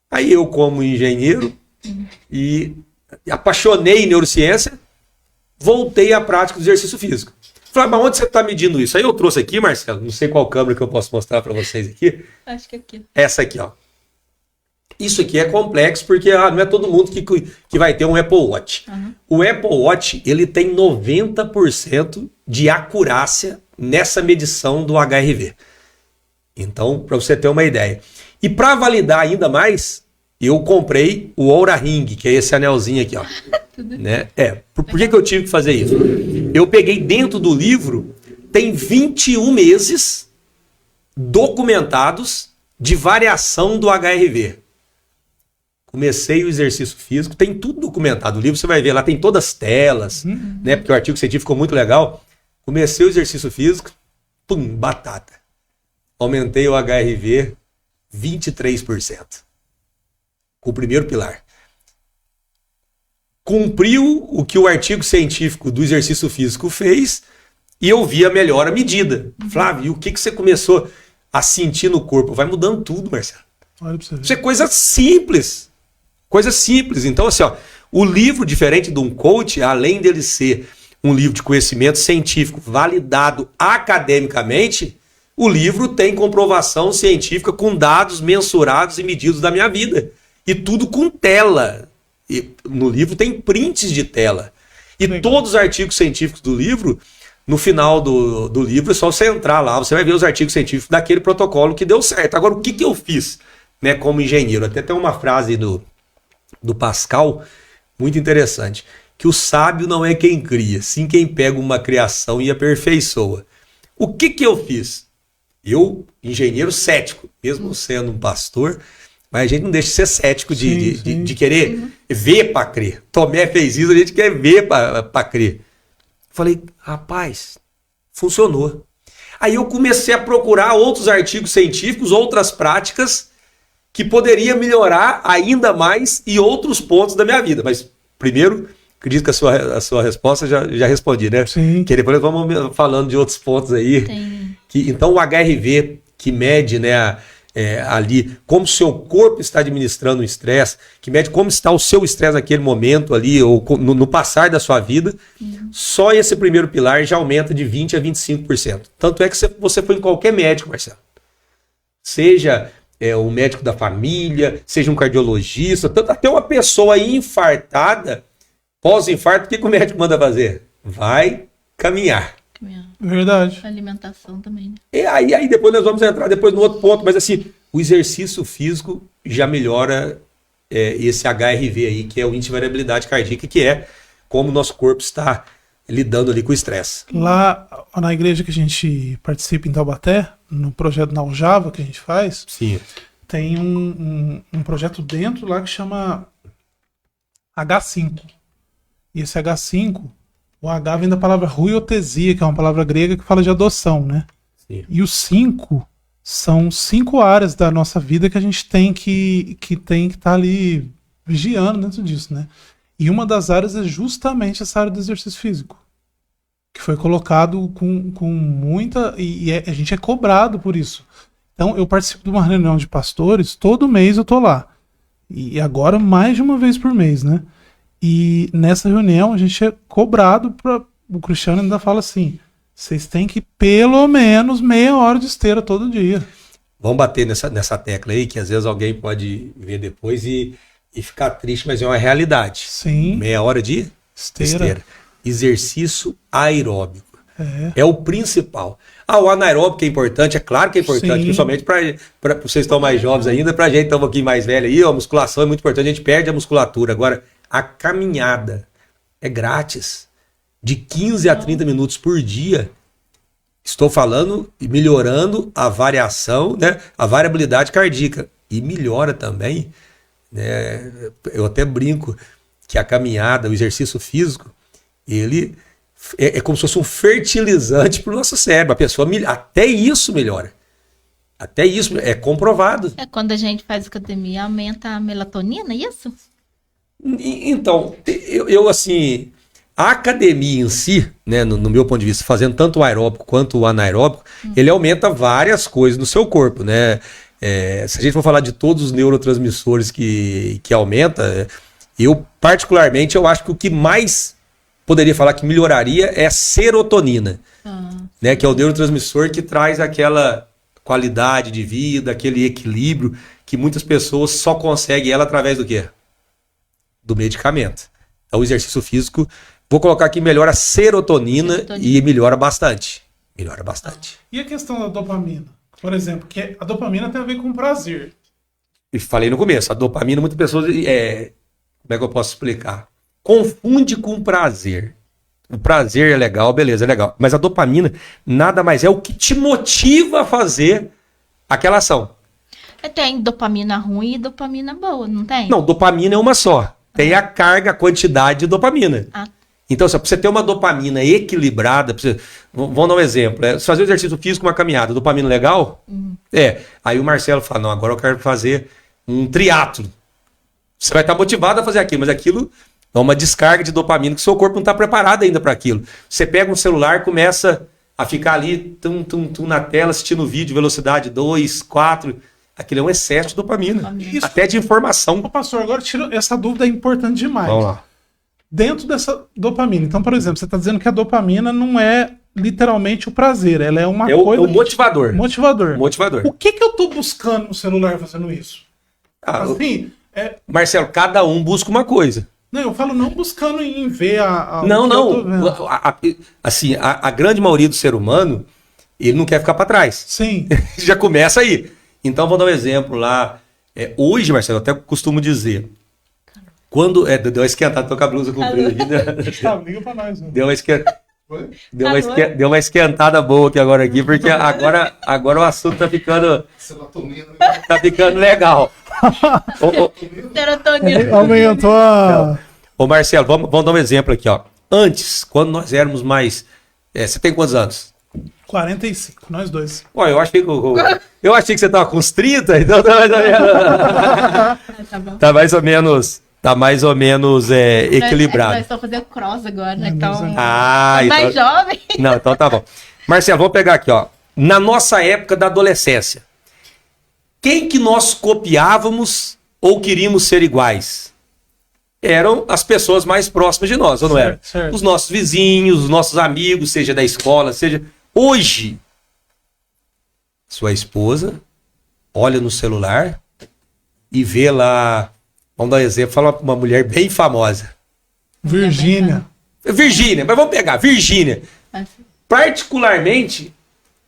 Speaker 2: Aí eu, como engenheiro e apaixonei em neurociência, voltei à prática do exercício físico. Falei, mas onde você está medindo isso? Aí eu trouxe aqui, Marcelo, não sei qual câmera que eu posso mostrar para vocês aqui.
Speaker 3: Acho que aqui.
Speaker 2: Essa aqui, ó. Isso aqui é complexo porque não é todo mundo que vai ter um Apple Watch. O Apple Watch, ele tem 90% de acurácia nessa medição do HRV. Então, para você ter uma ideia. E para validar ainda mais, eu comprei o Oura Ring, que é esse anelzinho aqui, ó. Né? Por que eu tive que fazer isso? Eu peguei dentro do livro, tem 21 meses documentados de variação do HRV. Comecei o exercício físico, tem tudo documentado. O livro você vai ver, lá tem todas as telas, né? Porque o artigo científico ficou muito legal. Comecei o exercício físico, batata. Aumentei o HRV 23%. Com o primeiro pilar. Cumpriu o que o artigo científico do exercício físico fez e eu vi a melhora medida. Flávio, e o que você começou a sentir no corpo? Vai mudando tudo, Marcelo.
Speaker 1: Olha pra você ver.
Speaker 2: Isso é coisa simples. Coisa simples. Então, assim, ó, o livro, diferente de um coach, além dele ser um livro de conhecimento científico validado academicamente, o livro tem comprovação científica com dados mensurados e medidos da minha vida. E tudo com tela. E no livro tem prints de tela. E todos os artigos científicos do livro, no final do livro, é só você entrar lá, você vai ver os artigos científicos daquele protocolo que deu certo. Agora, o que eu fiz, né, como engenheiro? Até tem uma frase do Pascal, muito interessante, que o sábio não é quem cria, sim quem pega uma criação e aperfeiçoa. O que eu fiz? Eu, engenheiro cético, mesmo sendo um pastor, mas a gente não deixa de ser cético de querer ver para crer. Tomé fez isso, a gente quer ver para crer. Falei, rapaz, funcionou. Aí eu comecei a procurar outros artigos científicos, outras práticas que poderia melhorar ainda mais e outros pontos da minha vida. Mas primeiro, acredito que a sua resposta já respondi, né?
Speaker 1: Sim.
Speaker 2: Que depois vamos falando de outros pontos aí.
Speaker 3: Sim.
Speaker 2: Então o HRV, que mede, né, ali como o seu corpo está administrando o estresse, que mede como está o seu estresse naquele momento ali, ou no passar da sua vida, só esse primeiro pilar já aumenta de 20% a 25%. Tanto é que você foi em qualquer médico, Marcelo. Seja um médico da família, seja um cardiologista, até uma pessoa aí infartada, Pós-infarto, o que o médico manda fazer? Vai caminhar.
Speaker 1: Verdade.
Speaker 3: A alimentação também, né?
Speaker 2: E aí depois nós vamos entrar depois no outro ponto, mas assim, o exercício físico já melhora esse HRV aí, que é o índice de variabilidade cardíaca, que é como o nosso corpo está lidando ali com o estresse.
Speaker 1: Lá na igreja que a gente participa em Taubaté, no projeto Naljava que a gente faz,
Speaker 2: sim,
Speaker 1: tem um projeto dentro lá que chama H5. E esse H5, o H vem da palavra ruiotesia, que é uma palavra grega que fala de adoção, né?
Speaker 2: Sim.
Speaker 1: E os 5 são 5 áreas da nossa vida que a gente tem que estar ali vigiando dentro disso, né? E uma das áreas é justamente essa área do exercício físico, que foi colocado com muita... E a gente é cobrado por isso. Então, eu participo de uma reunião de pastores, todo mês eu tô lá. E agora mais de uma vez por mês, né? E nessa reunião a gente é cobrado o Cristiano ainda fala assim, vocês têm que pelo menos meia hora de esteira todo dia.
Speaker 2: Vamos bater nessa tecla aí, que às vezes alguém pode ver depois e ficar triste, mas é uma realidade.
Speaker 1: Sim.
Speaker 2: Meia hora de esteira. Exercício aeróbico. É o principal. O anaeróbico é importante, é claro que é importante,
Speaker 1: sim,
Speaker 2: principalmente para vocês que estão mais jovens ainda, para a gente que está um pouquinho mais velho aí, a musculação é muito importante, a gente perde a musculatura. Agora, a caminhada é grátis, de 15 a 30 minutos por dia. Estou falando e melhorando a variação, né, a variabilidade cardíaca. E melhora também, né, eu até brinco que a caminhada, o exercício físico, ele é como se fosse um fertilizante para o nosso cérebro. A pessoa, até isso melhora. Até isso é comprovado.
Speaker 3: Quando a gente faz academia, aumenta a melatonina, é isso?
Speaker 2: Então, eu assim, a academia em si, né, no meu ponto de vista, fazendo tanto o aeróbico quanto o anaeróbico, ele aumenta várias coisas no seu corpo, né? Se a gente for falar de todos os neurotransmissores que aumenta, eu particularmente, eu acho que o que mais poderia falar que melhoraria é a serotonina, né, que é o neurotransmissor que traz aquela qualidade de vida, aquele equilíbrio que muitas pessoas só conseguem ela através do quê? Do medicamento. Então, o exercício físico, vou colocar aqui, melhora a serotonina e melhora bastante. Melhora bastante.
Speaker 1: E a questão da dopamina? Por exemplo, que a dopamina tem a ver com prazer.
Speaker 2: E falei no começo, a dopamina, muitas pessoas, como é que eu posso explicar? Confunde com prazer. O prazer é legal, beleza, é legal. Mas a dopamina nada mais é o que te motiva a fazer aquela ação.
Speaker 3: Tem dopamina ruim e dopamina boa, não tem?
Speaker 2: Não, dopamina é uma só. Tem a carga, a quantidade de dopamina. Então, para você ter uma dopamina equilibrada, vamos dar um exemplo. Se fazer um exercício físico, uma caminhada, dopamina legal? Aí o Marcelo fala, não, agora eu quero fazer um triatlo. Você vai estar motivado a fazer aquilo, mas aquilo é uma descarga de dopamina que o seu corpo não está preparado ainda para aquilo. Você pega um celular, começa a ficar ali na tela, assistindo vídeo, velocidade 2, 4... Aquilo é um excesso de dopamina, até de informação.
Speaker 1: Pastor, agora tira essa dúvida, é importante demais.
Speaker 2: Vamos lá.
Speaker 1: Dentro dessa dopamina, então, por exemplo, você está dizendo que a dopamina não é literalmente o prazer, ela é uma coisa...
Speaker 2: É o motivador.
Speaker 1: Motivador. O que eu estou buscando no celular fazendo isso? Assim,
Speaker 2: Marcelo, cada um busca uma coisa.
Speaker 1: Não, eu falo não buscando em ver
Speaker 2: Não. Assim, a grande maioria do ser humano, ele não quer ficar para trás.
Speaker 1: Sim.
Speaker 2: Já começa aí. Então, vou dar um exemplo lá. Hoje, Marcelo, eu até costumo dizer, quando... deu uma esquentada, tô com a blusa comprida aqui.
Speaker 1: Liga pra nós. Né?
Speaker 2: Deu uma esquentada boa aqui, porque agora o assunto tá ficando... Tá ficando legal.
Speaker 3: Serotonina.
Speaker 1: Aumentou a...
Speaker 2: Ô, Marcelo, vamos dar um exemplo aqui, ó. Antes, quando nós éramos mais... você tem quantos anos?
Speaker 1: 45, nós dois.
Speaker 2: Pô, eu achei que você tava com uns 30, então tá mais ou menos equilibrado.
Speaker 3: Nós estamos fazendo cross agora, né? Então,
Speaker 2: mais
Speaker 3: jovem.
Speaker 2: Não, então tá bom. Marcelo, vamos pegar aqui, ó. Na nossa época da adolescência, quem que nós copiávamos ou queríamos ser iguais? Eram as pessoas mais próximas de nós, ou não eram? Os nossos vizinhos, os nossos amigos, seja da escola, seja... Hoje, sua esposa olha no celular e vê lá, vamos dar um exemplo, fala uma mulher bem famosa.
Speaker 1: Virgínia,
Speaker 2: mas vamos pegar, Virgínia. Particularmente,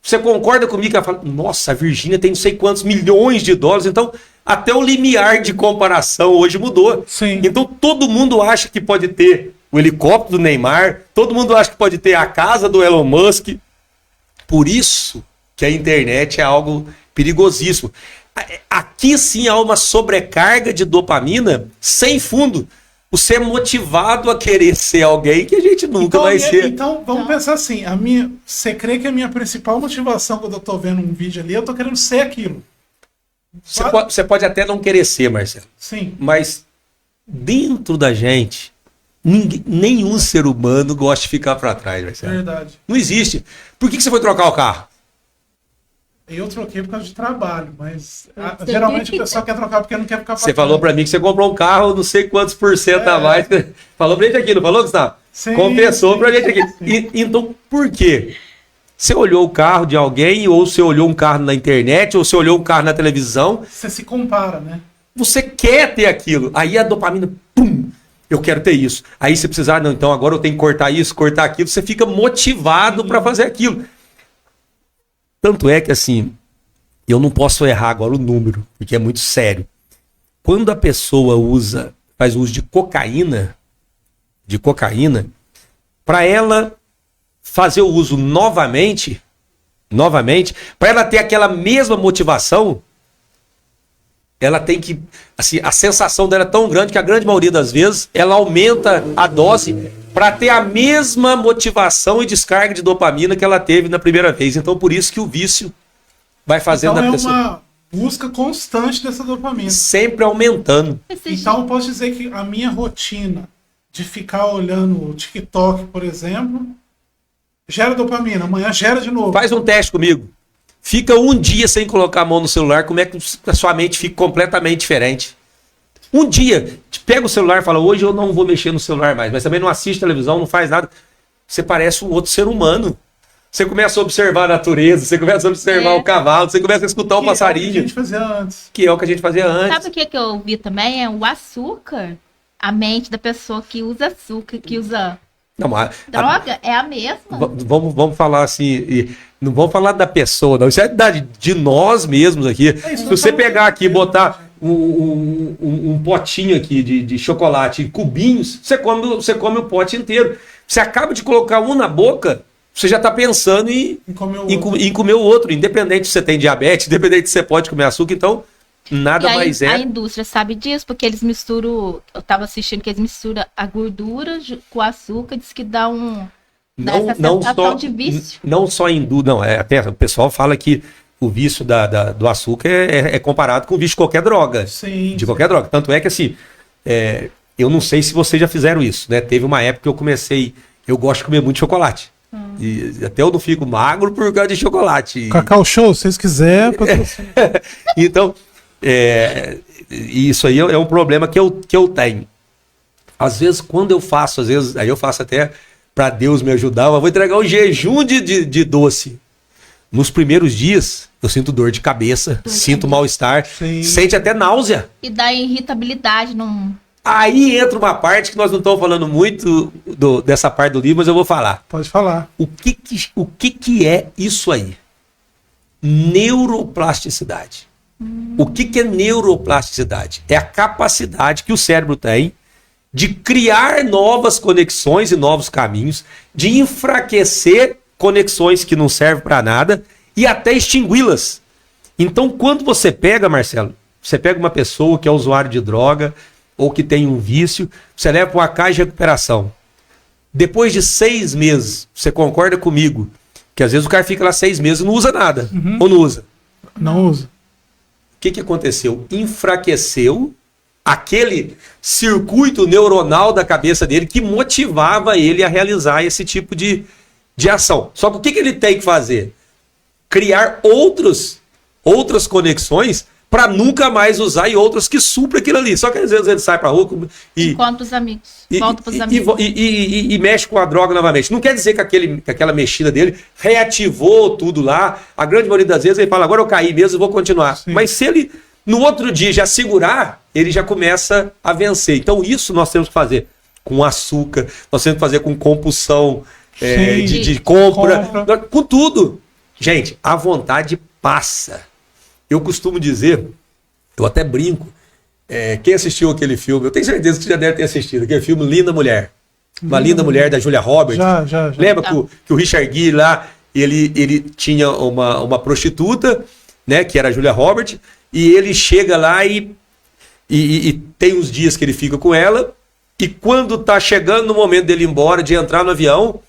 Speaker 2: você concorda comigo que ela fala, nossa, a Virgínia tem não sei quantos milhões de dólares, então até o limiar de comparação hoje mudou.
Speaker 1: Sim.
Speaker 2: Então todo mundo acha que pode ter o helicóptero do Neymar, todo mundo acha que pode ter a casa do Elon Musk. Por isso que a internet é algo perigosíssimo. Aqui sim há uma sobrecarga de dopamina sem fundo. Você é motivado a querer ser alguém que a gente nunca vai ser.
Speaker 1: Então, vamos pensar assim. Você crê que a minha principal motivação quando eu tô vendo um vídeo ali, eu tô querendo ser aquilo.
Speaker 2: Você pode até não querer ser, Marcelo.
Speaker 1: Sim.
Speaker 2: Mas dentro da gente, nenhum ser humano gosta de ficar para trás, Marcelo.
Speaker 1: Verdade.
Speaker 2: Não existe. Por que você foi trocar o carro?
Speaker 1: Eu troquei por causa de trabalho, mas geralmente o pessoal quer trocar porque não quer ficar pra
Speaker 2: Você falou para mim que você comprou um carro, não sei quantos % a mais. Falou pra gente aqui, não falou, Gustavo?
Speaker 1: Sim,
Speaker 2: Confessou pra gente aqui. Então, por quê? Você olhou o carro de alguém, ou você olhou um carro na internet, ou você olhou um carro na televisão.
Speaker 1: Você se compara, né?
Speaker 2: Você quer ter aquilo. Aí a dopamina, pum, eu quero ter isso. Aí você precisar, não, então agora eu tenho que cortar isso, cortar aquilo. Você fica motivado para fazer aquilo. Tanto é que assim, eu não posso errar agora o número, porque é muito sério. Quando a pessoa faz uso de cocaína, para ela fazer o uso novamente, para ela ter aquela mesma motivação, ela tem que, assim, a sensação dela é tão grande que a grande maioria das vezes ela aumenta a dose para ter a mesma motivação e descarga de dopamina que ela teve na primeira vez. Então, por isso que o vício vai fazendo
Speaker 1: então
Speaker 2: a pessoa...
Speaker 1: uma busca constante dessa dopamina.
Speaker 2: Sempre aumentando.
Speaker 1: Então, eu posso dizer que a minha rotina de ficar olhando o TikTok, por exemplo, gera dopamina. Amanhã gera de novo.
Speaker 2: Faz um teste comigo. Fica um dia sem colocar a mão no celular, como é que a sua mente fica completamente diferente? Um dia, pega o celular e fala, hoje eu não vou mexer no celular mais, mas também não assiste televisão, não faz nada. Você parece um outro ser humano. Você começa a observar a natureza, você começa a observar o cavalo, você começa a escutar o passarinho.
Speaker 1: Que é o que a gente fazia antes.
Speaker 2: Que é o que a gente fazia antes.
Speaker 3: Sabe o que eu vi também? É o açúcar. A mente da pessoa que usa açúcar, que usa...
Speaker 2: Não,
Speaker 3: droga, é a mesma.
Speaker 2: Vamos falar assim, não vamos falar da pessoa, não. Isso é de nós mesmos aqui. Se você pegar aqui e botar um potinho aqui de chocolate em cubinhos, você come o pote inteiro. Você acaba de colocar um na boca, você já está pensando em comer o outro. Independente se você tem diabetes, independente se você pode comer açúcar, então nada mais é.
Speaker 3: A indústria sabe disso, porque eles misturam, eu estava assistindo que eles misturam a gordura com o açúcar, diz que dá essa sensação de vício.
Speaker 2: Não só até o pessoal fala que o vício do açúcar é comparado com o vício de qualquer droga.
Speaker 1: Sim.
Speaker 2: De qualquer droga. Tanto é que assim, eu não sei se vocês já fizeram isso, né? Teve uma época que eu gosto de comer muito chocolate. E até eu não fico magro por causa de chocolate.
Speaker 1: Cacau Show, se vocês quiserem.
Speaker 2: Então, isso aí é um problema que eu tenho. Às vezes, quando eu faço, aí eu faço até para Deus me ajudar, mas vou entregar um jejum de doce. Nos primeiros dias, eu sinto dor de cabeça, sinto mal-estar, sente até náusea.
Speaker 3: E dá irritabilidade.
Speaker 2: Aí entra uma parte que nós não estamos falando muito dessa parte do livro, mas eu vou falar.
Speaker 1: Pode falar.
Speaker 2: O que é isso aí? Neuroplasticidade. O que é neuroplasticidade? É a capacidade que o cérebro tem de criar novas conexões e novos caminhos, de enfraquecer conexões que não servem para nada e até extingui-las. Então, quando você pega, Marcelo, você pega uma pessoa que é usuário de droga ou que tem um vício, você leva para uma casa de recuperação. Depois de 6 meses, você concorda comigo que às vezes o cara fica lá 6 meses e não usa nada. Ou não usa?
Speaker 1: Não usa.
Speaker 2: O que aconteceu? Enfraqueceu aquele circuito neuronal da cabeça dele que motivava ele a realizar esse tipo de ação. Só que o que ele tem que fazer? Criar outras conexões para nunca mais usar e outras que suprem aquilo ali. Só que às vezes ele sai para rua e
Speaker 3: encontra os amigos, volta para os amigos.
Speaker 2: E mexe com a droga novamente. Não quer dizer que aquela mexida dele reativou tudo lá. A grande maioria das vezes ele fala, agora eu caí mesmo, vou continuar. Sim. Mas se ele no outro dia já segurar, ele já começa a vencer. Então isso nós temos que fazer. com açúcar, nós temos que fazer com compulsão de compra, com tudo. Gente, a vontade passa. Eu costumo dizer, eu até brinco, quem assistiu aquele filme, eu tenho certeza que você já deve ter assistido, aquele filme Linda Mulher. Uma Linda Mulher da Julia Roberts.
Speaker 1: Já.
Speaker 2: Lembra que o Richard Gere lá, ele tinha uma prostituta, né, que era a Julia Roberts, e ele chega lá e tem uns dias que ele fica com ela, e quando tá chegando no momento dele ir embora, de entrar no avião,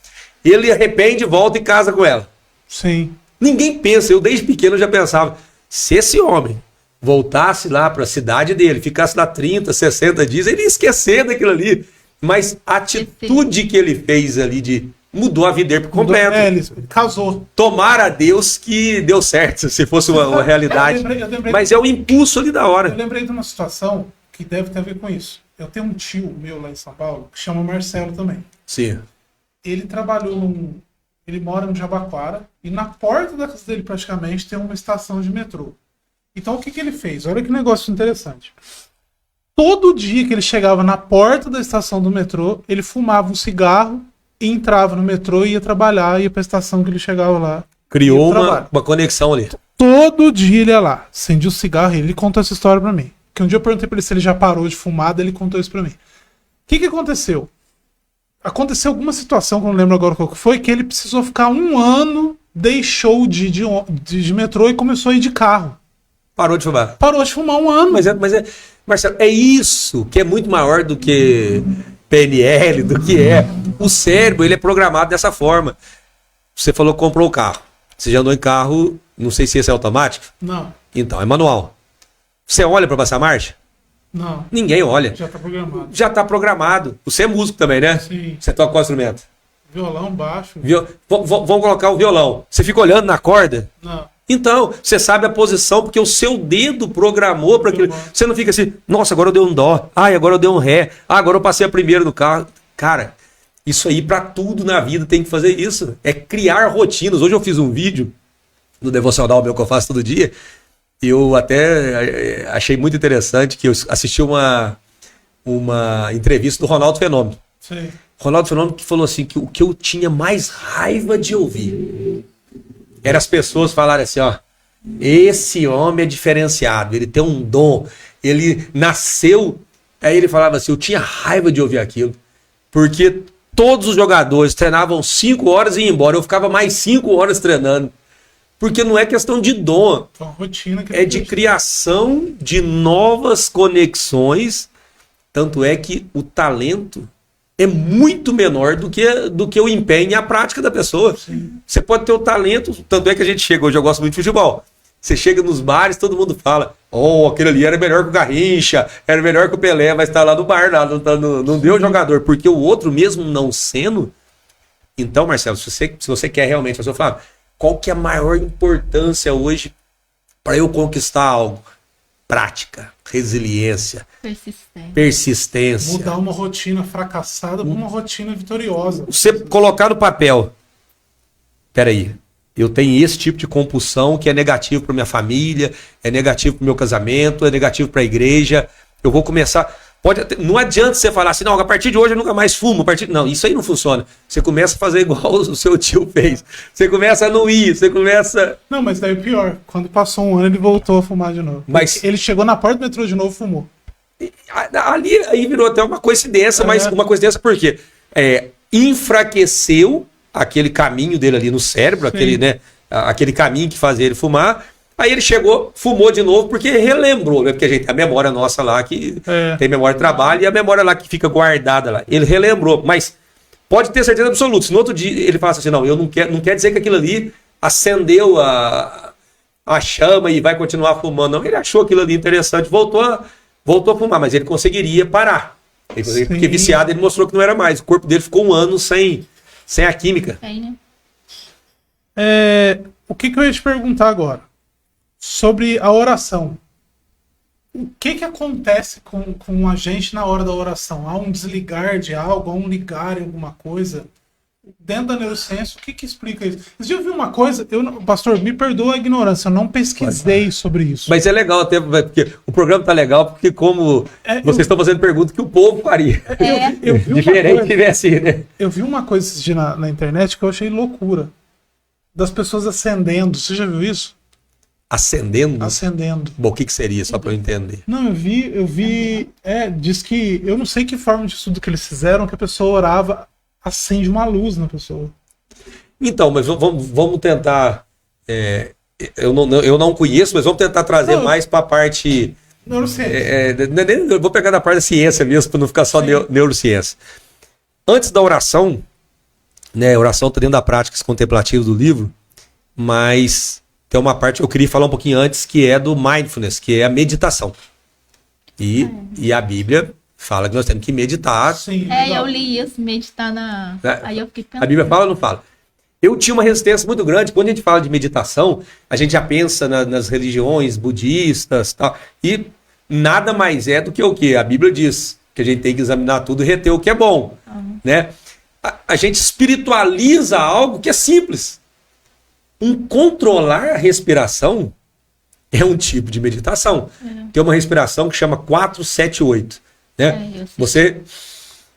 Speaker 2: ele arrepende, volta e casa com ela.
Speaker 1: Sim.
Speaker 2: Ninguém pensa, eu desde pequeno já pensava, se esse homem voltasse lá para a cidade dele, ficasse lá 30, 60 dias, ele ia esquecer daquilo ali. Mas a atitude que ele fez ali mudou a vida dele por completo.
Speaker 1: Ele casou.
Speaker 2: Tomara a Deus que deu certo, se fosse uma realidade. Eu lembrei, mas é o impulso ali da hora.
Speaker 1: Eu lembrei de uma situação que deve ter a ver com isso. Eu tenho um tio meu lá em São Paulo, que chama Marcelo também.
Speaker 2: Sim.
Speaker 1: Ele trabalhou ele mora no Jabaquara, e na porta da casa dele praticamente tem uma estação de metrô. Então o que ele fez? Olha que negócio interessante. Todo dia que ele chegava na porta da estação do metrô, ele fumava um cigarro, entrava no metrô e ia trabalhar, ia pra estação que ele chegava lá.
Speaker 2: Criou uma conexão ali.
Speaker 1: Todo dia ele ia lá, acendia o cigarro e ele contou essa história pra mim. Que um dia eu perguntei pra ele se ele já parou de fumar, daí ele contou isso pra mim. O que aconteceu? Aconteceu alguma situação, que eu não lembro agora qual que foi, que ele precisou ficar 1 ano, deixou de metrô e começou a ir de carro.
Speaker 2: Parou de fumar.
Speaker 1: Parou de fumar 1 ano.
Speaker 2: Marcelo, é isso que é muito maior do que PNL, do que o cérebro, ele é programado dessa forma. Você falou que comprou o carro. Você já andou em carro, não sei se esse é automático?
Speaker 1: Não.
Speaker 2: Então, é manual. Você olha para passar marcha?
Speaker 1: Não.
Speaker 2: Ninguém olha.
Speaker 1: Já tá programado.
Speaker 2: Já tá programado. Você é músico também, né?
Speaker 1: Sim.
Speaker 2: Você toca qual instrumento?
Speaker 1: Violão, baixo.
Speaker 2: Vamos colocar o violão. Você fica olhando na corda?
Speaker 1: Não.
Speaker 2: Então, você sabe a posição, porque o seu dedo programou para aquilo. Você não fica assim, nossa, agora eu dei um dó. Ai, agora eu dei um ré. Ah, agora eu passei a primeira no carro. Cara, isso aí para tudo na vida tem que fazer isso. É criar rotinas. Hoje eu fiz um vídeo no devocional meu que eu faço todo dia. Eu até achei muito interessante que eu assisti uma entrevista do Ronaldo Fenômeno.
Speaker 1: Sim.
Speaker 2: Ronaldo Fenômeno que falou assim, que o que eu tinha mais raiva de ouvir era as pessoas falarem assim, ó, esse homem é diferenciado, ele tem um dom, ele nasceu, aí ele falava assim, eu tinha raiva de ouvir aquilo, porque todos os jogadores treinavam 5 horas e iam embora, eu ficava mais 5 horas treinando. Porque não é questão de dom, é de criação de novas conexões. Tanto é que o talento é muito menor do que o empenho e a prática da pessoa.
Speaker 1: Sim.
Speaker 2: Você pode ter o talento, tanto é que a gente chega, hoje eu gosto muito de futebol. Você chega nos bares, todo mundo fala, aquele ali era melhor que o Garrincha, era melhor que o Pelé, mas tá lá no bar, não deu jogador. Porque o outro mesmo não sendo... Então, Marcelo, se você quer realmente fazer o Flávio, qual que é a maior importância hoje para eu conquistar algo? Prática, resiliência, persistência.
Speaker 1: Mudar uma rotina fracassada para uma rotina vitoriosa.
Speaker 2: Você colocar no papel, peraí, eu tenho esse tipo de compulsão que é negativo para minha família, é negativo para o meu casamento, é negativo para a igreja, eu vou começar... Não adianta você falar assim, não, a partir de hoje eu nunca mais fumo. Não, isso aí não funciona. Você começa a fazer igual o seu tio fez. Você começa a não ir, você começa...
Speaker 1: Não, mas daí é pior. Quando passou 1 ano, ele voltou a fumar de novo.
Speaker 2: Mas
Speaker 1: ele chegou na porta do metrô de novo e fumou.
Speaker 2: Ali aí virou até uma coincidência, mas uma coincidência por quê? Enfraqueceu aquele caminho dele ali no cérebro, aquele caminho que fazia ele fumar. Aí ele chegou, fumou de novo, porque relembrou, né? Porque a gente tem a memória nossa lá, que tem memória de trabalho, e a memória lá que fica guardada lá. Ele relembrou, mas pode ter certeza absoluta. Se no outro dia ele fala assim, não quer dizer que aquilo ali acendeu a chama e vai continuar fumando. Não, ele achou aquilo ali interessante, voltou a fumar, mas ele conseguiria parar. Porque viciado, ele mostrou que não era mais. O corpo dele ficou 1 ano sem a química.
Speaker 1: O que eu ia te perguntar agora? Sobre a oração. O que acontece com a gente na hora da oração? Há um desligar de algo, há um ligar em alguma coisa? dentro da neurociência, o que explica isso? Você já viu uma coisa? Pastor, me perdoa a ignorância, eu não pesquisei sobre isso.
Speaker 2: Mas é legal até, porque o programa tá legal, porque vocês estão fazendo perguntas que o povo faria.
Speaker 1: Eu vi
Speaker 2: diferente assim, né?
Speaker 1: Eu vi uma coisa esse dia na internet que eu achei loucura. Das pessoas acendendo. Você já viu isso?
Speaker 2: Acendendo?
Speaker 1: Acendendo.
Speaker 2: Bom, o que seria, só para eu entender?
Speaker 1: Não, eu vi. Diz que. Eu não sei que forma de estudo que eles fizeram, que a pessoa orava, acende uma luz na pessoa. Então, mas
Speaker 2: vamos tentar. Eu não conheço, mas vamos tentar trazer mais para a parte.
Speaker 1: Neurociência.
Speaker 2: Eu vou pegar da parte da ciência mesmo, para não ficar só neurociência. Antes da oração, né? A oração está dentro da prática contemplativa do livro, mas tem uma parte que eu queria falar um pouquinho antes, que é do mindfulness, que é a meditação. E a Bíblia fala que nós temos que meditar.
Speaker 3: Sim, eu li isso, meditar na... Aí eu fiquei pensando.
Speaker 2: A Bíblia fala ou não fala? Eu tinha uma resistência muito grande. Quando a gente fala de meditação, a gente já pensa nas religiões budistas e tal. E nada mais é do que o quê? A Bíblia diz que a gente tem que examinar tudo e reter o que é bom. Né? A gente espiritualiza algo que é simples. Controlar a respiração é um tipo de meditação. Tem uma respiração que chama 4-7-8. Né? Você,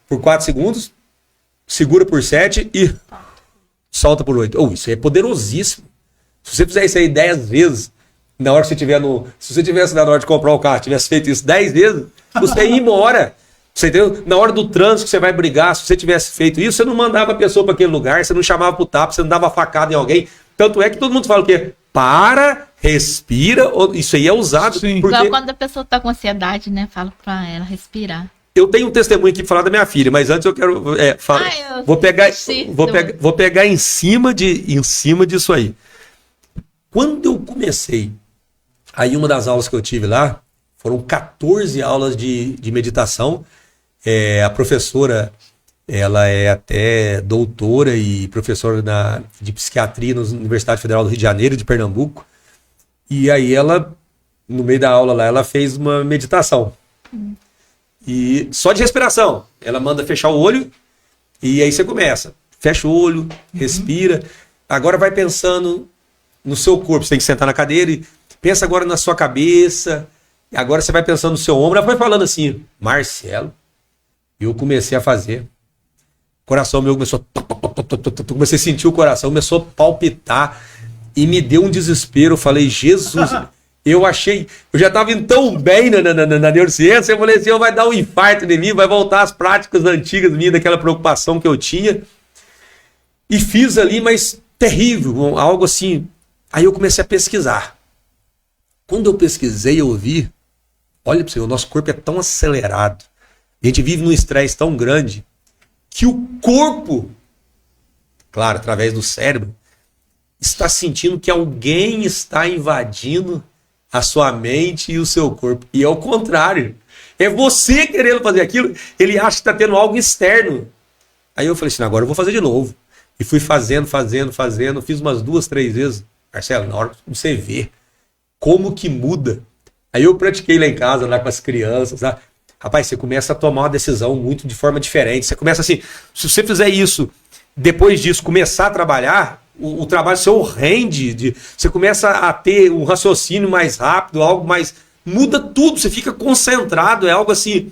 Speaker 2: por 4 segundos, segura por 7 e solta por 8. Isso é poderosíssimo. Se você fizer isso aí 10 vezes, na hora que você tiver se você tivesse na hora de comprar o carro, tivesse feito isso 10 vezes, você ia embora. Você entendeu? Na hora do trânsito que você vai brigar, se você tivesse feito isso, você não mandava a pessoa para aquele lugar, você não chamava pro tapa, você não dava facada em alguém. Tanto é que todo mundo fala o quê? Para, respira. Isso aí é usado.
Speaker 3: Sim. Porque... Igual quando a pessoa tá com ansiedade, né? Fala para ela respirar.
Speaker 2: Eu tenho um testemunho aqui para falar da minha filha, mas antes eu quero falar. Vou pegar em cima disso aí. Quando eu comecei, aí uma das aulas que eu tive lá, foram 14 aulas de meditação. A professora, ela é até doutora e professora de psiquiatria na Universidade Federal do Rio de Janeiro, de Pernambuco. E aí ela, no meio da aula lá, ela fez uma meditação. E só de respiração. Ela manda fechar o olho e aí você começa. Fecha o olho, respira. Agora vai pensando no seu corpo. Você tem que sentar na cadeira e pensa agora na sua cabeça. Agora você vai pensando no seu ombro. Ela foi falando assim, Marcelo. E eu comecei a fazer. O coração meu começou comecei a sentir o coração, começou a palpitar e me deu um desespero. Eu falei, Jesus, eu já estava indo tão bem na neurociência, eu falei assim, vai dar um infarto em mim, vai voltar às práticas antigas minhas, daquela preocupação que eu tinha. E fiz ali, mas terrível, algo assim. Aí eu comecei a pesquisar. Quando eu pesquisei, eu vi, olha para você, o nosso corpo é tão acelerado, a gente vive num estresse tão grande, que o corpo, claro, através do cérebro, está sentindo que alguém está invadindo a sua mente e o seu corpo. E é o contrário. É você querendo fazer aquilo, ele acha que está tendo algo externo. Aí eu falei assim, agora eu vou fazer de novo. E fui fazendo, fiz umas 2, 3 vezes. Marcelo, na hora que você vê como que muda. Aí eu pratiquei lá em casa, lá com as crianças, sabe? Rapaz, você começa a tomar uma decisão muito de forma diferente. Você começa assim, se você fizer isso, depois disso, começar a trabalhar, o trabalho seu rende, você começa a ter um raciocínio mais rápido, algo mais... Muda tudo, você fica concentrado, é algo assim...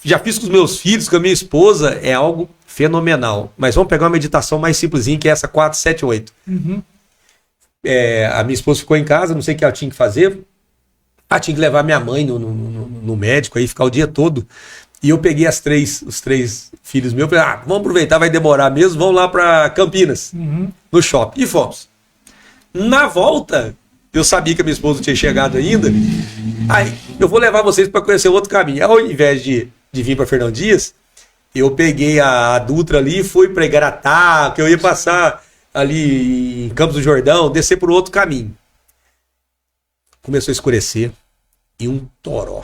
Speaker 2: Já fiz com os meus filhos, com a minha esposa, é algo fenomenal. Mas vamos pegar uma meditação mais simplesinha, que é essa 4-7-8. A minha esposa ficou em casa, não sei o que ela tinha que fazer. Tinha que levar minha mãe no médico, aí ficar o dia todo. E eu peguei os 3 filhos meus, falei, vamos aproveitar, vai demorar mesmo, vamos lá para Campinas, no shopping. E fomos. Na volta, eu sabia que a minha esposa não tinha chegado ainda. Aí, eu vou levar vocês para conhecer outro caminho. Ao invés de vir para Fernão Dias, eu peguei a Dutra ali e fui para Igaratá, que eu ia passar ali em Campos do Jordão, descer por outro caminho. Começou a escurecer e um toró.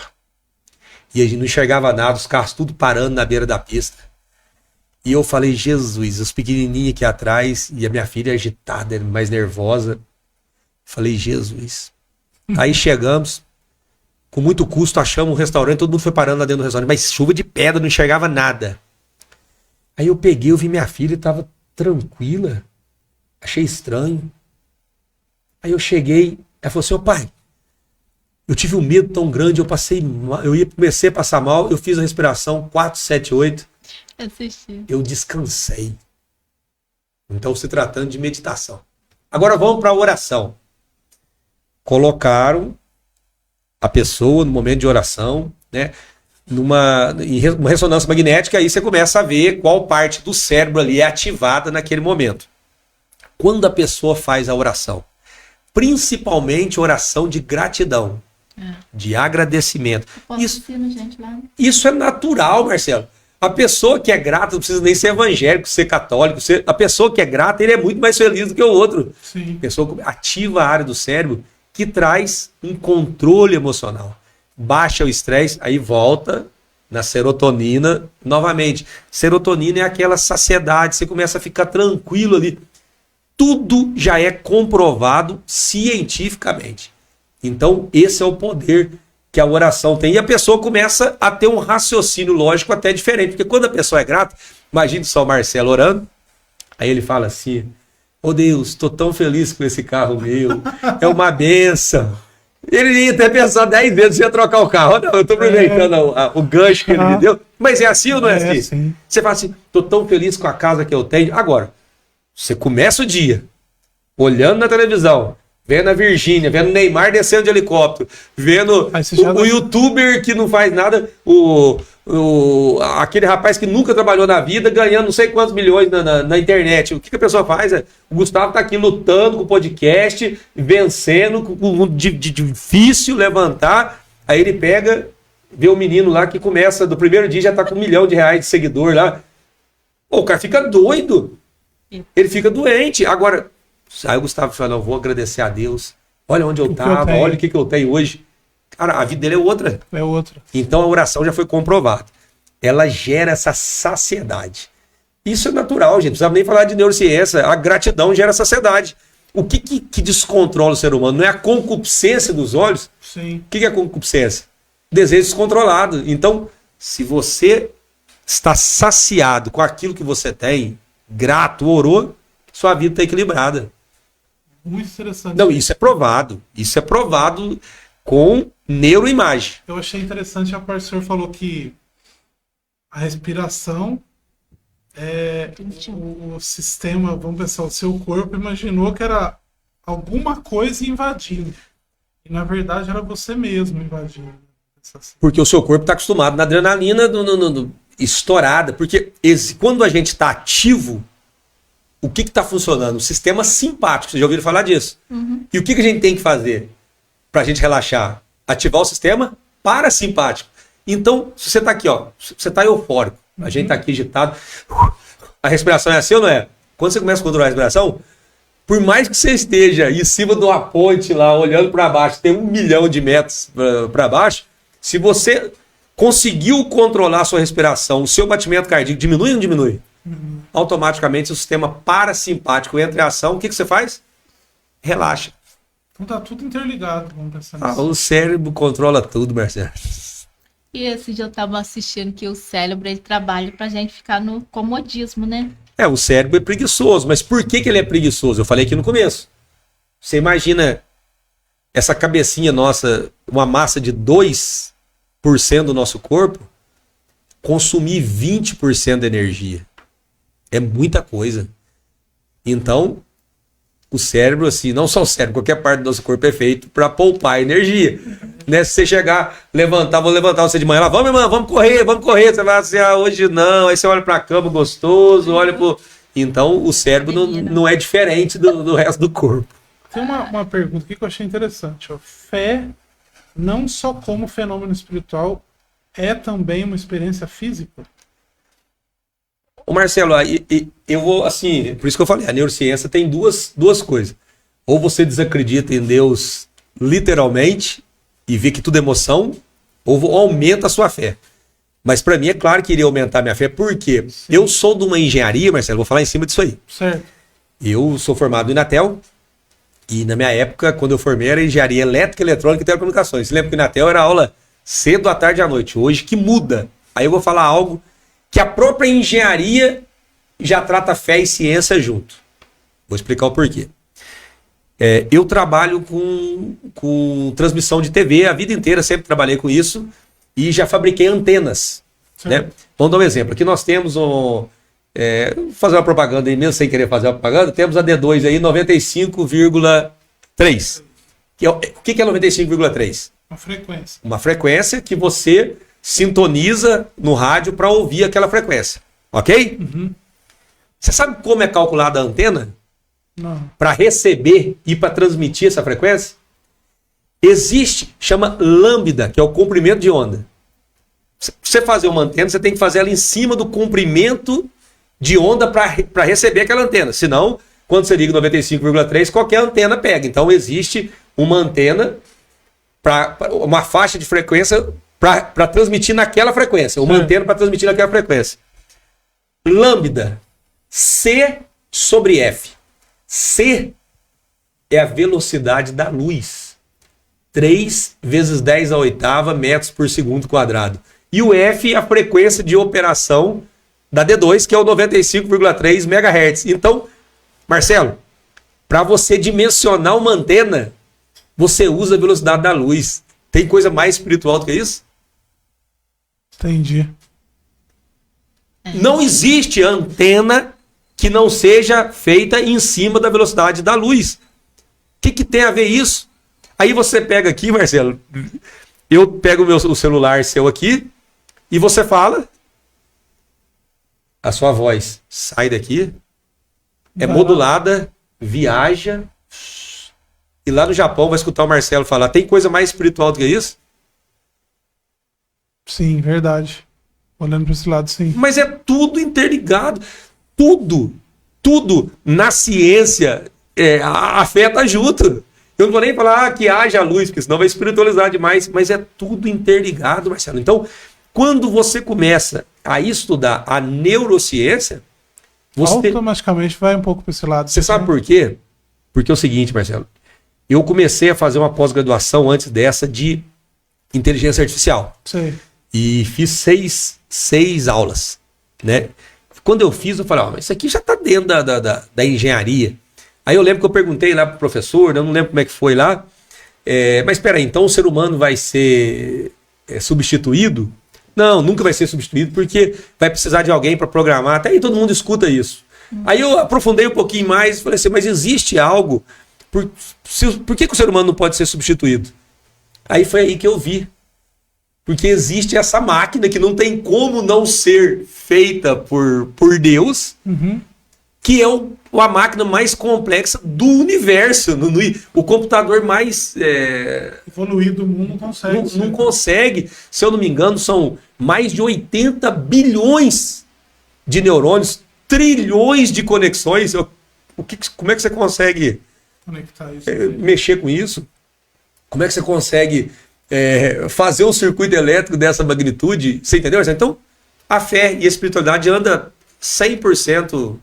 Speaker 2: E a gente não enxergava nada, os carros tudo parando na beira da pista. E eu falei, Jesus, os pequenininhos aqui atrás, e a minha filha agitada, mais nervosa. Falei, Jesus. Aí chegamos, com muito custo, achamos um restaurante, todo mundo foi parando lá dentro do restaurante, mas chuva de pedra, não enxergava nada. Aí eu vi minha filha, estava tranquila. Achei estranho. Aí eu cheguei, ela falou assim, ô pai, eu tive um medo tão grande, comecei a passar mal, eu fiz a respiração 4, 7, 8.
Speaker 3: Assisti.
Speaker 2: Eu descansei. Então, se tratando de meditação. Agora vamos para a oração. Colocaram a pessoa no momento de oração, né, uma ressonância magnética, aí você começa a ver qual parte do cérebro ali é ativada naquele momento. Quando a pessoa faz a oração, principalmente oração de gratidão, de agradecimento. Isso é natural, Marcelo. A pessoa que é grata não precisa nem ser evangélico, ser católico. A pessoa que é grata, ele é muito mais feliz do que o outro.
Speaker 1: Sim.
Speaker 2: A pessoa ativa a área do cérebro que traz um controle emocional. Baixa o estresse, aí volta na serotonina novamente. Serotonina é aquela saciedade, você começa a ficar tranquilo ali. Tudo já é comprovado cientificamente. Então, esse é o poder que a oração tem. E a pessoa começa a ter um raciocínio lógico até diferente. Porque quando a pessoa é grata, imagine só o Marcelo orando, aí ele fala assim, ô Deus, estou tão feliz com esse carro meu, é uma benção. Ele ia até pensar 10 vezes se ia trocar o carro. Não, eu estou aproveitando o gancho que ele me deu. Mas é assim ou não é assim?
Speaker 1: Sim.
Speaker 2: Você fala assim, estou tão feliz com a casa que eu tenho. Agora, você começa o dia olhando na televisão, vendo a Virgínia, vendo o Neymar descendo de helicóptero, vendo o youtuber que não faz nada, aquele rapaz que nunca trabalhou na vida, ganhando não sei quantos milhões na internet. O que a pessoa faz? O Gustavo está aqui lutando com o podcast, vencendo, com difícil levantar. Aí ele pega, vê o menino lá que começa, do primeiro dia já está com R$1 milhão de seguidor lá. O cara fica doido. Ele fica doente. Agora, aí o Gustavo fala, não, vou agradecer a Deus. Olha onde eu estava, olha o que eu tenho hoje. Cara, a vida dele é outra.
Speaker 1: É outra.
Speaker 2: Então a oração já foi comprovada. Ela gera essa saciedade. Isso é natural, gente. Não precisava nem falar de neurociência. A gratidão gera saciedade. O que descontrola o ser humano? Não é a concupiscência dos olhos?
Speaker 1: Sim.
Speaker 2: O que é a concupiscência? Desejo descontrolado. Então, se você está saciado com aquilo que você tem, grato, orou, sua vida está equilibrada.
Speaker 1: Muito interessante.
Speaker 2: Não, isso é provado. Isso é provado com neuroimagem.
Speaker 1: Eu achei interessante, a professora falou que a respiração é o sistema, vamos pensar, o seu corpo imaginou que era alguma coisa invadindo. E na verdade era você mesmo invadindo.
Speaker 2: Porque o seu corpo está acostumado na adrenalina estourada. Porque quando a gente está ativo, o que está funcionando? O sistema simpático. Vocês já ouviram falar disso?
Speaker 3: Uhum.
Speaker 2: E o que a gente tem que fazer para a gente relaxar? Ativar o sistema parasimpático. Então, se você está aqui, ó, você está eufórico, a gente está aqui agitado, a respiração é assim ou não é? Quando você começa a controlar a respiração, por mais que você esteja em cima de uma ponte lá, olhando para baixo, tem 1 milhão de metros para baixo, se você conseguiu controlar a sua respiração, o seu batimento cardíaco diminui ou não diminui? Automaticamente o sistema parasimpático entra em ação, o que você faz? Relaxa.
Speaker 1: Então tá tudo interligado, vamos pensar nisso.
Speaker 2: O cérebro controla tudo, Marcelo.
Speaker 3: E esse dia eu tava assistindo que o cérebro ele trabalha pra gente ficar no comodismo, né?
Speaker 2: O cérebro é preguiçoso, mas por que ele é preguiçoso? Eu falei aqui no começo. Você imagina essa cabecinha nossa, uma massa de 2% do nosso corpo, consumir 20% da energia. É muita coisa. Então, o cérebro, assim, não só o cérebro, qualquer parte do nosso corpo é feito para poupar energia. Né? Se você chegar, vou levantar você de manhã, vamos, irmã, vamos correr. Você vai assim, hoje não. Aí você olha para a cama gostoso, olha pro... Então, o cérebro não é diferente do resto do corpo.
Speaker 1: Tem uma pergunta aqui que eu achei interessante. Ó. Fé, não só como fenômeno espiritual, é também uma experiência física?
Speaker 2: Ô Marcelo, eu vou, assim, por isso que eu falei, a neurociência tem duas coisas. Ou você desacredita em Deus literalmente e vê que tudo é emoção, ou aumenta a sua fé. Mas para mim é claro que iria aumentar minha fé, porque eu sou de uma engenharia, Marcelo, vou falar em cima disso aí.
Speaker 1: Certo.
Speaker 2: Eu sou formado em Inatel, e na minha época, quando eu formei, era engenharia elétrica, eletrônica e telecomunicações. Você lembra que o Inatel era aula cedo, à tarde e à noite. Hoje que muda. Aí eu vou falar algo que a própria engenharia já trata fé e ciência junto. Vou explicar o porquê. Eu trabalho com transmissão de TV a vida inteira, sempre trabalhei com isso e já fabriquei antenas. Né? Vamos dar um exemplo. Aqui nós temos vou fazer uma propaganda aí mesmo, sem querer fazer uma propaganda, temos a D2 aí, 95,3. O que é 95,3?
Speaker 1: Uma frequência.
Speaker 2: Uma frequência que você sintoniza no rádio para ouvir aquela frequência. Ok?
Speaker 1: Uhum.
Speaker 2: Você sabe como é calculada a antena?
Speaker 1: Não.
Speaker 2: Para receber e para transmitir essa frequência? Chama lambda, que é o comprimento de onda. Pra você fazer uma antena, você tem que fazer ela em cima do comprimento de onda para receber aquela antena. Senão, quando você liga 95,3, qualquer antena pega. Então, existe uma antena, uma faixa de frequência para transmitir naquela frequência. Uma antena para transmitir naquela frequência. Lambda. C sobre F. C é a velocidade da luz. 3 vezes 10 à oitava metros por segundo quadrado. E o F é a frequência de operação da D2, que é o 95,3 MHz. Então, Marcelo, para você dimensionar uma antena, você usa a velocidade da luz. Tem coisa mais espiritual do que isso?
Speaker 1: Entendi.
Speaker 2: Não existe antena que não seja feita em cima da velocidade da luz. O que tem a ver isso? Aí você pega aqui, Marcelo, eu pego o celular seu aqui e você fala, a sua voz sai daqui, é modulada, viaja, e lá no Japão vai escutar o Marcelo falar. Tem coisa mais espiritual do que isso?
Speaker 1: Sim, verdade. Olhando para esse lado, sim.
Speaker 2: Mas é tudo interligado. Tudo na ciência a fé está junto. Eu não vou nem falar que haja luz, porque senão vai espiritualizar demais, mas é tudo interligado, Marcelo. Então, quando você começa a estudar a neurociência, você
Speaker 1: automaticamente vai um pouco para esse lado.
Speaker 2: Você sabe por quê? Porque é o seguinte, Marcelo. Eu comecei a fazer uma pós-graduação antes dessa de inteligência artificial.
Speaker 1: Sei.
Speaker 2: E fiz seis aulas, né? Quando eu fiz, eu falei, mas isso aqui já está dentro da engenharia. Aí eu lembro que eu perguntei lá pro professor, eu não lembro como é que foi lá, mas espera aí, então o ser humano vai ser substituído? Não, nunca vai ser substituído, porque vai precisar de alguém para programar. Até aí todo mundo escuta isso. Aí eu aprofundei um pouquinho mais e falei assim, mas existe algo, por que o ser humano não pode ser substituído? Aí foi aí que eu vi. Porque existe essa máquina que não tem como não ser feita por Deus, que é a máquina mais complexa do universo. O computador mais
Speaker 1: evoluído do mundo não consegue.
Speaker 2: Não consegue. Se eu não me engano, são mais de 80 bilhões de neurônios, trilhões de conexões. Como é que você consegue
Speaker 1: conectar isso,
Speaker 2: mexer com isso? Como é que você consegue fazer um circuito elétrico dessa magnitude? Você entendeu? Então, a fé e a espiritualidade andam 100%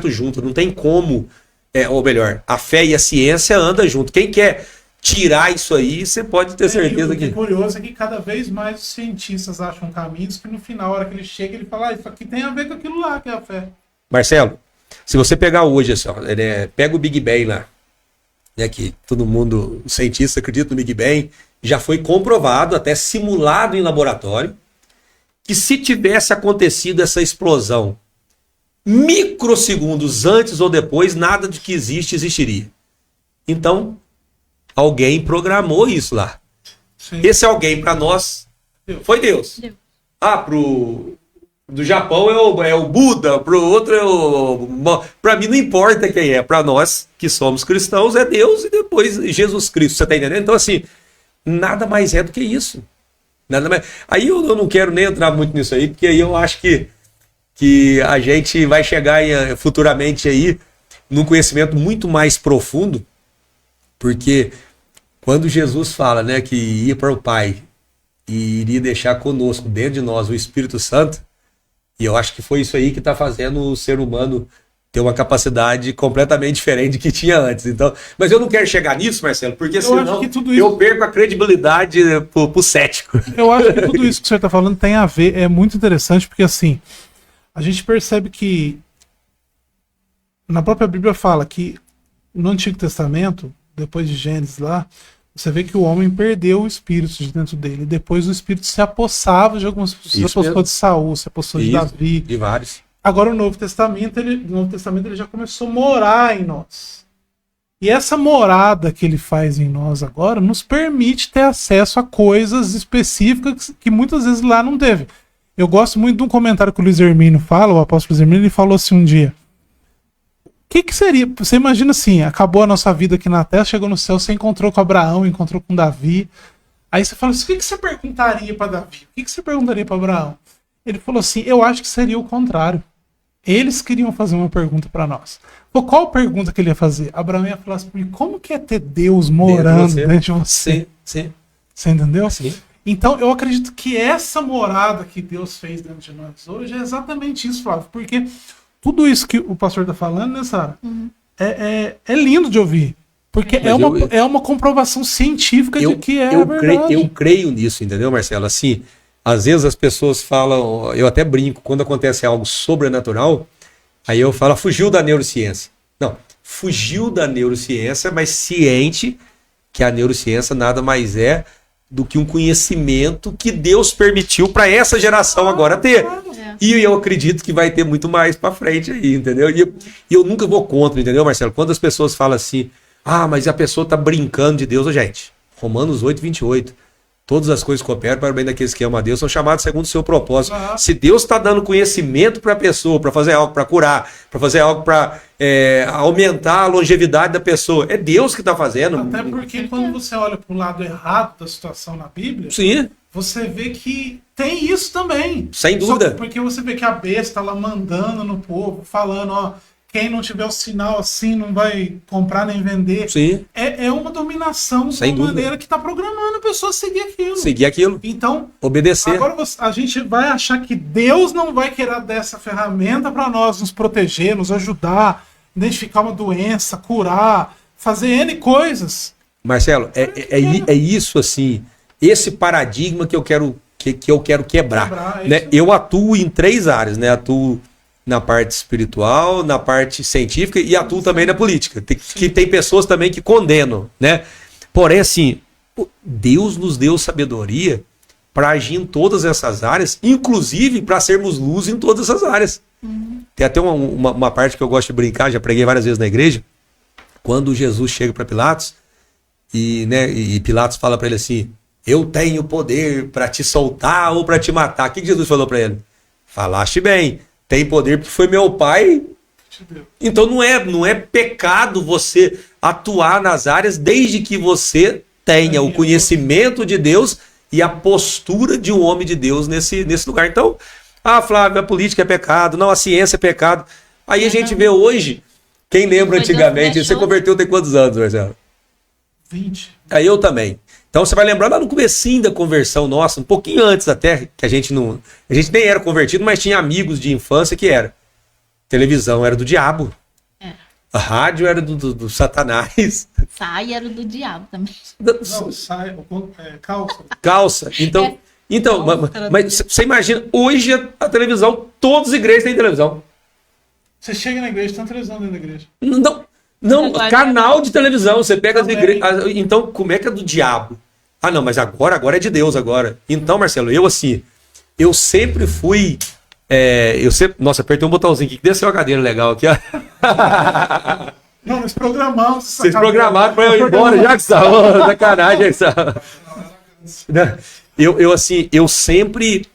Speaker 2: junto. Não tem como, ou melhor, a fé e a ciência andam junto. Quem quer tirar isso aí, você pode ter certeza que...
Speaker 1: O curioso é que cada vez mais os cientistas acham caminhos que no final, a hora que ele chega, ele fala, isso aqui tem a ver com aquilo lá, que é a fé.
Speaker 2: Marcelo, se você pegar hoje, assim, pega o Big Bang lá, que todo mundo, cientista, acredita no Big Bang, já foi comprovado, até simulado em laboratório, que se tivesse acontecido essa explosão microsegundos antes ou depois, nada de que existiria. Então, alguém programou isso lá. Sim. Esse alguém, para nós, foi Deus. Do Japão é o Buda, pro outro é o... Para mim não importa quem é, para nós que somos cristãos é Deus e depois Jesus Cristo, você tá entendendo? Então assim, nada mais é do que isso. Nada mais... Aí eu não quero nem entrar muito nisso aí, porque aí eu acho que a gente vai chegar futuramente aí num conhecimento muito mais profundo, porque quando Jesus fala, né, que ia para o Pai e iria deixar conosco, dentro de nós, o Espírito Santo, e eu acho que foi isso aí que está fazendo o ser humano ter uma capacidade completamente diferente do que tinha antes. Então, mas eu não quero chegar nisso, Marcelo, porque senão eu perco a credibilidade pro cético.
Speaker 1: Eu acho que tudo isso que você está falando tem a ver, é muito interessante, porque assim, a gente percebe que na própria Bíblia fala que no Antigo Testamento, depois de Gênesis lá, você vê que o homem perdeu o espírito de dentro dele. Depois o espírito se apossava de algumas pessoas. Se apossou de Saul, se apossou de Davi.
Speaker 2: De vários.
Speaker 1: Agora o Novo Testamento ele já começou a morar em nós. E essa morada que ele faz em nós agora nos permite ter acesso a coisas específicas que muitas vezes lá não teve. Eu gosto muito de um comentário que o Luiz Hermínio fala, o apóstolo Luiz Hermínio, ele falou assim um dia: o que seria? Você imagina assim, acabou a nossa vida aqui na Terra, chegou no céu, você encontrou com Abraão, encontrou com Davi. Aí você fala assim, o que você perguntaria para Davi? O que você perguntaria para Abraão? Ele falou assim, eu acho que seria o contrário. Eles queriam fazer uma pergunta para nós. Qual pergunta que ele ia fazer? Abraão ia falar assim, como que é ter Deus morando dentro de você?
Speaker 2: Sim.
Speaker 1: Você entendeu?
Speaker 2: Sim.
Speaker 1: Então eu acredito que essa morada que Deus fez dentro de nós hoje é exatamente isso, Flávio. Porque tudo isso que o pastor está falando, né, Sara? É lindo de ouvir. Porque é uma comprovação científica de que é verdade.
Speaker 2: Eu creio nisso, entendeu, Marcelo? Assim, às vezes as pessoas falam, eu até brinco, quando acontece algo sobrenatural, aí eu falo, fugiu da neurociência. Não, fugiu da neurociência, mas ciente que a neurociência nada mais é do que um conhecimento que Deus permitiu para essa geração agora ter. E eu acredito que vai ter muito mais para frente aí, entendeu? E eu nunca vou contra, entendeu, Marcelo? Quando as pessoas falam assim, mas a pessoa tá brincando de Deus, gente, Romanos 8:28. Todas as coisas cooperam para o bem daqueles que amam a Deus, são chamados segundo o seu propósito. Se Deus está dando conhecimento para a pessoa, para fazer algo para curar, para fazer algo para aumentar a longevidade da pessoa, é Deus que está fazendo.
Speaker 1: Até porque quando você olha para o lado errado da situação na Bíblia,
Speaker 2: sim,
Speaker 1: você vê que tem isso também.
Speaker 2: Sem dúvida.
Speaker 1: Porque você vê que a besta lá mandando no povo, falando, quem não tiver o sinal assim não vai comprar nem vender.
Speaker 2: Sim.
Speaker 1: É uma dominação de uma maneira que está programando a pessoa a seguir aquilo.
Speaker 2: Seguir aquilo.
Speaker 1: Então,
Speaker 2: obedecer.
Speaker 1: Agora a gente vai achar que Deus não vai querer dessa ferramenta para nós nos proteger, nos ajudar, identificar uma doença, curar, fazer N coisas.
Speaker 2: Marcelo, é isso assim, esse paradigma que eu quero quebrar. Né? Eu atuo em 3 áreas, né? Atuo na parte espiritual, na parte científica e atuo também na política. Que tem pessoas também que condenam, né? Porém, assim, Deus nos deu sabedoria para agir em todas essas áreas, inclusive para sermos luz em todas essas áreas. Tem até uma parte que eu gosto de brincar, já preguei várias vezes na igreja, quando Jesus chega para Pilatos e Pilatos fala para ele assim, eu tenho poder para te soltar ou para te matar. O que Jesus falou para ele? Falaste bem. Tem poder porque foi meu pai. Então não é pecado você atuar nas áreas desde que você tenha o conhecimento de Deus e a postura de um homem de Deus nesse lugar. Então, Flávio, a política é pecado, não, a ciência é pecado. Aí a gente vê hoje, quem lembra antigamente, você converteu tem quantos anos, Marcelo?
Speaker 1: 20.
Speaker 2: Aí eu também. Então você vai lembrar lá no comecinho da conversão nossa, um pouquinho antes até, que a gente nem era convertido, mas tinha amigos de infância que era. Televisão era do diabo. A rádio era do Satanás.
Speaker 3: Saia era do diabo também.
Speaker 1: Não, saia, calça.
Speaker 2: Calça. Então, mas você imagina, hoje a televisão, todas as igrejas têm televisão.
Speaker 1: Você chega na igreja, tem uma televisão dentro da igreja.
Speaker 2: Não, canal de televisão, você pega as igrejas. Então, como é que é do diabo? Não, mas agora é de Deus agora. Então, Marcelo, eu sempre fui. Nossa, apertei um botãozinho aqui que desceu a cadeira legal aqui, ó.
Speaker 1: Não, nós programamos.
Speaker 2: Vocês programaram para eu ir embora, já que está. Sacanagem, eu sempre,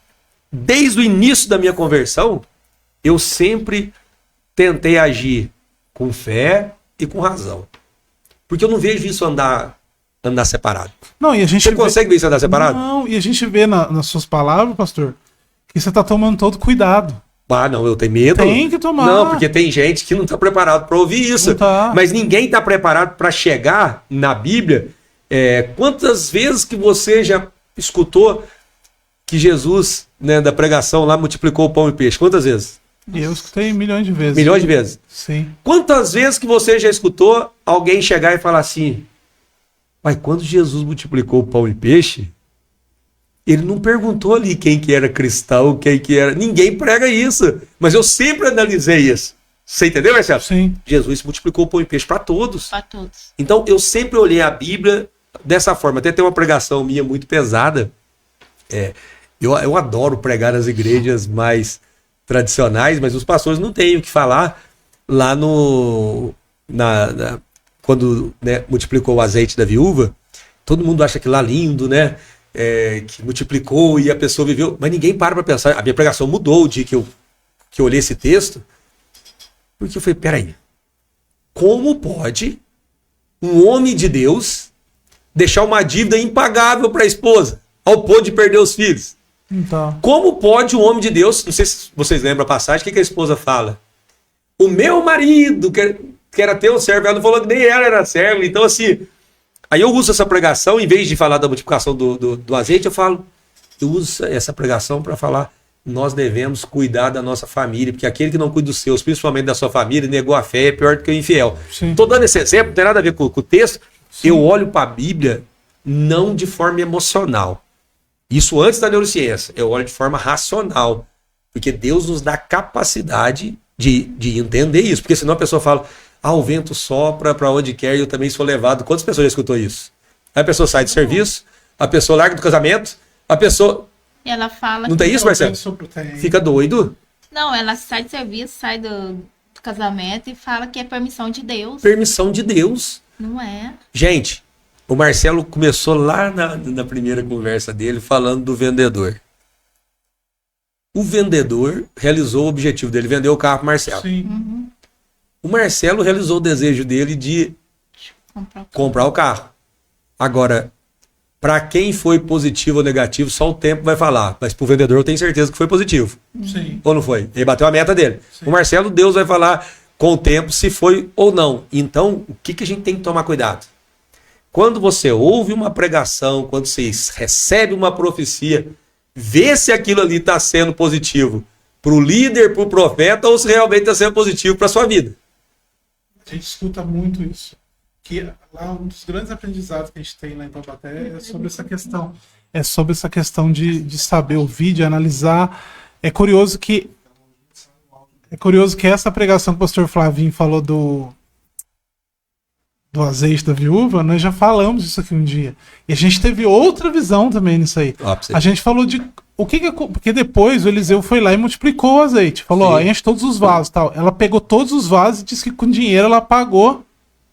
Speaker 2: desde o início da minha conversão, eu sempre tentei agir com fé e com razão. Porque eu não vejo isso andar separado.
Speaker 1: Não, e a gente
Speaker 2: você consegue ver isso andar separado?
Speaker 1: Não, e a gente vê nas suas palavras, pastor, que você está tomando todo cuidado.
Speaker 2: Não, eu tenho medo.
Speaker 1: Tem que tomar.
Speaker 2: Não, porque tem gente que não está preparado para ouvir isso. Mas ninguém está preparado para chegar na Bíblia. Quantas vezes que você já escutou que Jesus, né, da pregação lá, multiplicou o pão e peixe? Quantas vezes?
Speaker 1: Eu escutei milhões de vezes.
Speaker 2: Milhões de vezes?
Speaker 1: Sim.
Speaker 2: Quantas vezes que você já escutou alguém chegar e falar assim, mas quando Jesus multiplicou o pão e peixe, Ele não perguntou ali quem que era cristão, quem que era... Ninguém prega isso. Mas eu sempre analisei isso. Você entendeu, Marcelo?
Speaker 1: Sim.
Speaker 2: Jesus multiplicou pão e peixe para todos.
Speaker 3: Para todos.
Speaker 2: Então, eu sempre olhei a Bíblia dessa forma. Até tem uma pregação minha muito pesada. Eu adoro pregar nas igrejas mais tradicionais, mas os pastores não têm o que falar lá quando, né, multiplicou o azeite da viúva. Todo mundo acha aquilo lá lindo, né? Que multiplicou e a pessoa viveu. Mas ninguém para pensar. A minha pregação mudou o dia que eu olhei esse texto. Porque eu falei, peraí. Como pode um homem de Deus deixar uma dívida impagável para a esposa, ao ponto de perder os filhos?
Speaker 1: Então.
Speaker 2: Como pode um homem de Deus, não sei se vocês lembram a passagem, o que a esposa fala? O meu marido, que era teu servo, ela não falou que nem ela era servo. Então, assim, aí eu uso essa pregação, em vez de falar da multiplicação do azeite, eu uso essa pregação para falar, nós devemos cuidar da nossa família, porque aquele que não cuida dos seus, principalmente da sua família, negou a fé, é pior do que o infiel. Estou dando esse exemplo, não tem nada a ver com o texto. Sim. Eu olho para a Bíblia não de forma emocional. Isso antes da neurociência. Eu olho de forma racional. Porque Deus nos dá capacidade de entender isso. Porque senão a pessoa fala, o vento sopra para onde quer e eu também sou levado. Quantas pessoas já escutou isso? Aí a pessoa sai do serviço, a pessoa larga do casamento, a pessoa...
Speaker 3: E ela fala...
Speaker 2: Não tem isso, Marcelo? Fica doido.
Speaker 3: Não, ela sai do serviço, sai do casamento e fala que é permissão de Deus.
Speaker 2: Permissão de Deus.
Speaker 3: Não é.
Speaker 2: Gente, o Marcelo começou lá na primeira conversa dele falando do vendedor. O vendedor realizou o objetivo dele, vendeu o carro para o Marcelo.
Speaker 1: Sim.
Speaker 3: Uhum.
Speaker 2: O Marcelo realizou o desejo dele de comprar o carro. Agora, para quem foi positivo ou negativo, só o tempo vai falar. Mas para o vendedor eu tenho certeza que foi positivo.
Speaker 1: Sim.
Speaker 2: Ou não foi? Ele bateu a meta dele. Sim. O Marcelo, Deus vai falar com o tempo se foi ou não. Então, o que a gente tem que tomar cuidado? Quando você ouve uma pregação, quando você recebe uma profecia, vê se aquilo ali está sendo positivo para o líder, para o profeta, ou se realmente está sendo positivo para a sua vida.
Speaker 1: A gente escuta muito isso. Que lá um dos grandes aprendizados que a gente tem lá em Taubaté é sobre essa questão. É sobre essa questão de saber ouvir, de analisar. É curioso que essa pregação que o pastor Flavinho falou do azeite da viúva, nós já falamos isso aqui um dia. E a gente teve outra visão também nisso aí. A gente falou de... Porque depois o Eliseu foi lá e multiplicou o azeite. Falou, enche todos os vasos e tal. Ela pegou todos os vasos e disse que com dinheiro ela pagou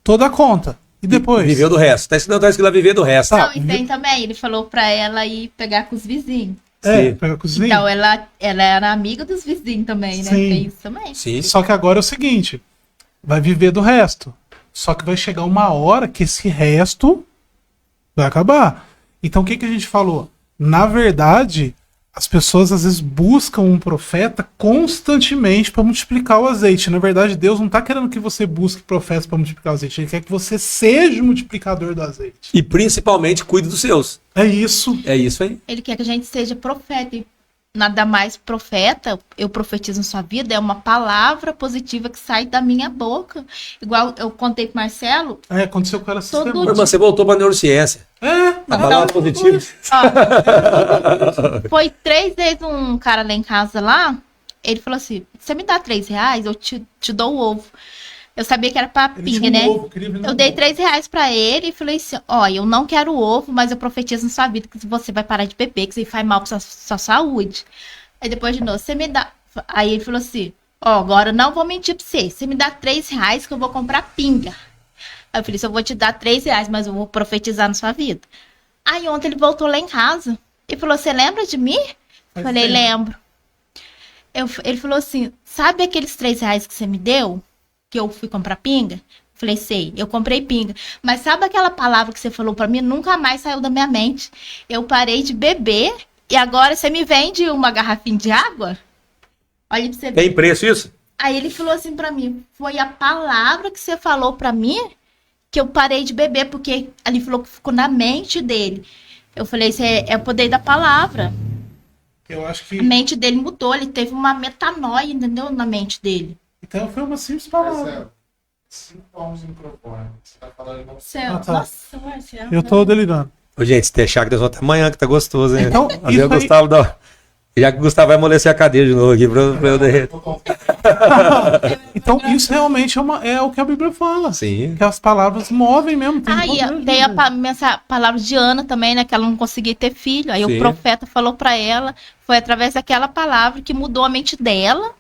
Speaker 1: toda a conta. E depois?
Speaker 2: Viveu do resto. Tá escrito que ela viveu do resto.
Speaker 3: Não, e tem também. Ele falou pra ela ir pegar com os vizinhos.
Speaker 1: Pegar com os vizinhos.
Speaker 3: Então ela era amiga dos vizinhos também, né?
Speaker 1: Sim.
Speaker 3: Tem isso também.
Speaker 2: Sim.
Speaker 1: Só que agora é o seguinte, vai viver do resto. Só que vai chegar uma hora que esse resto vai acabar. Então o que a gente falou? Na verdade, as pessoas às vezes buscam um profeta constantemente para multiplicar o azeite. Na verdade, Deus não está querendo que você busque profetas para multiplicar o azeite. Ele quer que você seja o multiplicador do azeite.
Speaker 2: E principalmente cuide dos seus.
Speaker 1: É isso.
Speaker 2: É isso aí.
Speaker 3: Ele quer que a gente seja profeta. E nada mais profeta, eu profetizo na sua vida, é uma palavra positiva que sai da minha boca. Igual eu contei pro Marcelo.
Speaker 1: Aconteceu com ela essa semana.
Speaker 2: Irmã, você voltou pra neurociência. A palavra positiva.
Speaker 3: Foi 3 vezes um cara lá em casa lá, ele falou assim, você me dá R$3, eu te dou o ovo. Eu sabia que era pra pinga, né? Eu dei R$3 pra ele e falei assim, eu não quero ovo, mas eu profetizo na sua vida que você vai parar de beber, que isso faz mal pra sua saúde. Aí depois de novo, você me dá... Aí ele falou assim, agora eu não vou mentir pra você, você me dá R$3 que eu vou comprar pinga. Aí eu falei assim, eu vou te dar R$3, mas eu vou profetizar na sua vida. Aí ontem ele voltou lá em casa e falou, você lembra de mim? Eu falei, lembro. Ele falou assim, sabe aqueles R$3 que você me deu? Que eu fui comprar pinga? Falei, sei, eu comprei pinga. Mas sabe aquela palavra que você falou pra mim? Nunca mais saiu da minha mente. Eu parei de beber e agora você me vende uma garrafinha de água? Olha pra você ver.
Speaker 2: Tem preço isso?
Speaker 3: Aí ele falou assim pra mim, foi a palavra que você falou pra mim que eu parei de beber, porque ele falou que ficou na mente dele. Eu falei, isso é o poder da palavra.
Speaker 1: Eu acho que...
Speaker 3: A mente dele mudou, ele teve uma metanoia, entendeu? Na mente dele.
Speaker 1: Então foi uma simples palavra.
Speaker 4: Marcelo, 5 palmos no microfone. Você tá falando igual...
Speaker 3: Céu.
Speaker 1: Tá.
Speaker 3: Nossa, Marcelo.
Speaker 1: Eu tô delirando.
Speaker 2: Ô, gente, se deixar que Deus volta amanhã, que tá gostoso, hein?
Speaker 1: Então,
Speaker 2: isso aí... Gustavo dá... Já que o Gustavo vai amolecer a cadeira de novo aqui pra eu derreter.
Speaker 1: Então, isso realmente é o que a Bíblia fala.
Speaker 2: Sim.
Speaker 1: Que as palavras movem mesmo.
Speaker 3: Tem a palavra de Ana também, né? Que ela não conseguia ter filho. Aí Sim. o profeta falou pra ela. Foi através daquela palavra que mudou a mente dela.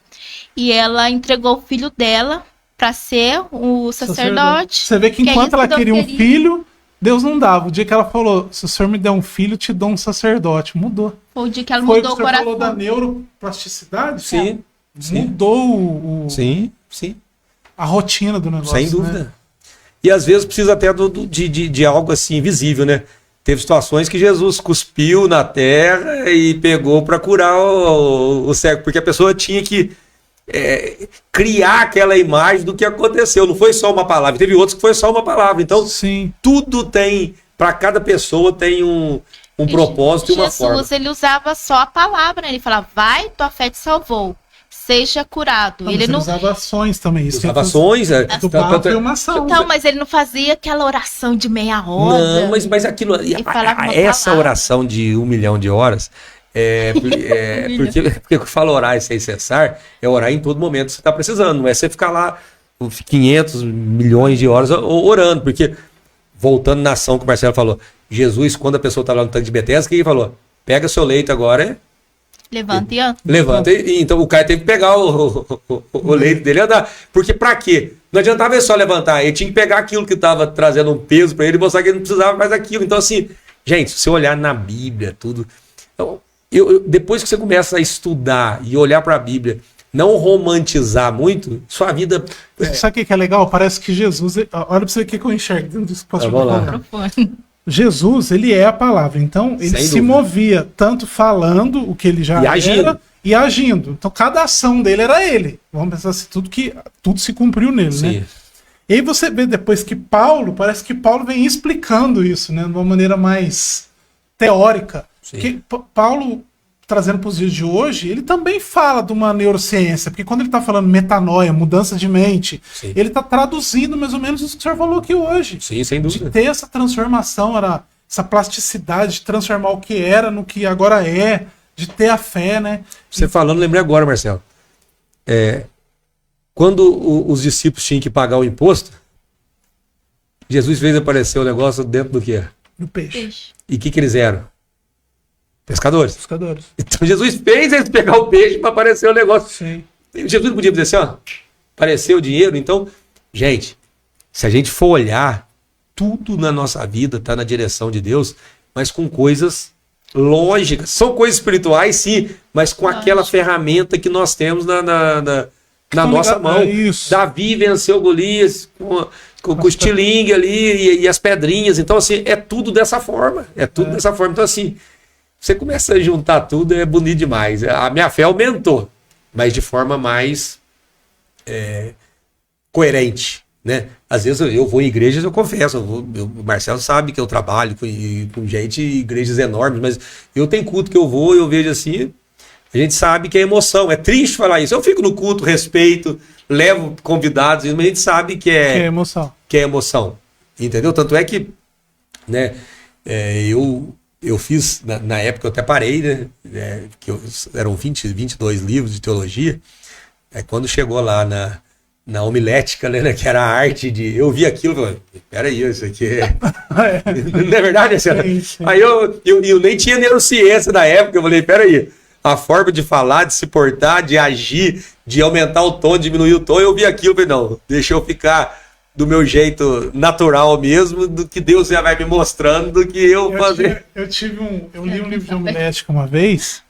Speaker 3: E ela entregou o filho dela pra ser o sacerdote.
Speaker 1: Você vê que enquanto ela queria um filho... Deus não dava. O dia que ela falou, se o senhor me der um filho, te dou um sacerdote. Mudou.
Speaker 3: Foi o dia que ela mudou o coração. Você
Speaker 1: falou da neuroplasticidade?
Speaker 2: Sim.
Speaker 1: Mudou
Speaker 2: Sim.
Speaker 1: A rotina do negócio.
Speaker 2: Sem dúvida. Né? E às vezes precisa até de algo assim visível, né? Teve situações que Jesus cuspiu na terra e pegou para curar o cego, porque a pessoa tinha que criar aquela imagem do que aconteceu. Não foi só uma palavra. Teve outros que foi só uma palavra. Então,
Speaker 1: Sim.
Speaker 2: tudo tem... Para cada pessoa tem um propósito e uma forma.
Speaker 3: Jesus, ele usava só a palavra. Né? Ele falava, vai, tua fé te salvou. Seja curado.
Speaker 1: Ele não usava ações também. Isso
Speaker 2: usava ações.
Speaker 3: Então, mas ele não fazia aquela oração de meia hora.
Speaker 2: Não, mas aquilo... essa oração de 1 milhão de horas... porque eu falo orar sem cessar, é orar em todo momento que você está precisando, não é você ficar lá 500 milhões de horas orando, porque, voltando na ação que o Marcelo falou, Jesus, quando a pessoa está lá no tanque de Betesda, o que ele falou? Pega seu leito agora,
Speaker 3: levanta e anda.
Speaker 2: Levanta então o cara teve que pegar o leito dele e andar, porque pra quê? Não adiantava ele só levantar, ele tinha que pegar aquilo que estava trazendo um peso para ele e mostrar que ele não precisava mais daquilo. Então assim, gente, se você olhar na Bíblia, tudo... Então, depois que você começa a estudar e olhar para a Bíblia, não romantizar muito, sua vida...
Speaker 1: Sabe o que é legal? Parece que Jesus... Olha para você ver o que eu enxergo dentro disso que posso falar. Jesus, ele é a palavra. Então, ele se movia tanto falando o que ele já era e agindo. Então, cada ação dele era ele. Vamos pensar assim, tudo se cumpriu nele, Sim. né? E aí você vê depois que parece que Paulo vem explicando isso, né? De uma maneira mais teórica. Que Paulo, trazendo para os dias de hoje, ele também fala de uma neurociência, porque quando ele está falando metanoia, mudança de mente, Sim. ele está traduzindo mais ou menos isso que o senhor falou aqui hoje.
Speaker 2: Sim, sem dúvida.
Speaker 1: De ter essa transformação, essa plasticidade, de transformar o que era no que agora é, de ter a fé, né?
Speaker 2: Você falando, lembrei agora, Marcelo. Quando os discípulos tinham que pagar o imposto, Jesus fez aparecer o negócio dentro do quê?
Speaker 1: Do peixe.
Speaker 2: E o que eles eram? Pescadores. Então Jesus fez eles pegar o peixe para aparecer o negócio.
Speaker 1: Sim.
Speaker 2: Jesus podia dizer assim, apareceu o dinheiro. Então, gente, se a gente for olhar, tudo na nossa vida está na direção de Deus, mas com coisas lógicas. São coisas espirituais, sim, mas com aquela ferramenta que nós temos na nossa mão. Davi venceu Golias com o estilingue ali e as pedrinhas. Então, assim, é tudo dessa forma. Dessa forma. Então, assim... Você começa a juntar tudo, é bonito demais. A minha fé aumentou, mas de forma mais coerente, né? Às vezes eu vou em igrejas, eu confesso, o Marcelo sabe que eu trabalho com gente, igrejas enormes, mas eu tenho culto que eu vou e eu vejo assim, a gente sabe que é emoção, é triste falar isso. Eu fico no culto, respeito, levo convidados, mas a gente sabe que é
Speaker 1: emoção.
Speaker 2: Que é emoção, entendeu? Tanto é que, né, eu fiz, na época eu até parei, né? Eram 22 livros de teologia. Quando chegou lá na homilética, né, que era a arte de... Eu vi aquilo e falei, peraí, isso aqui é... Não é verdade? Sim. Aí eu nem tinha neurociência na época, eu falei, peraí, a forma de falar, de se portar, de agir, de aumentar o tom, diminuir o tom, eu vi aquilo e falei, não, deixa eu ficar... do meu natural mesmo, do que Deus já vai me mostrando, do que eu fazer.
Speaker 1: Eu li um livro de homilética uma vez.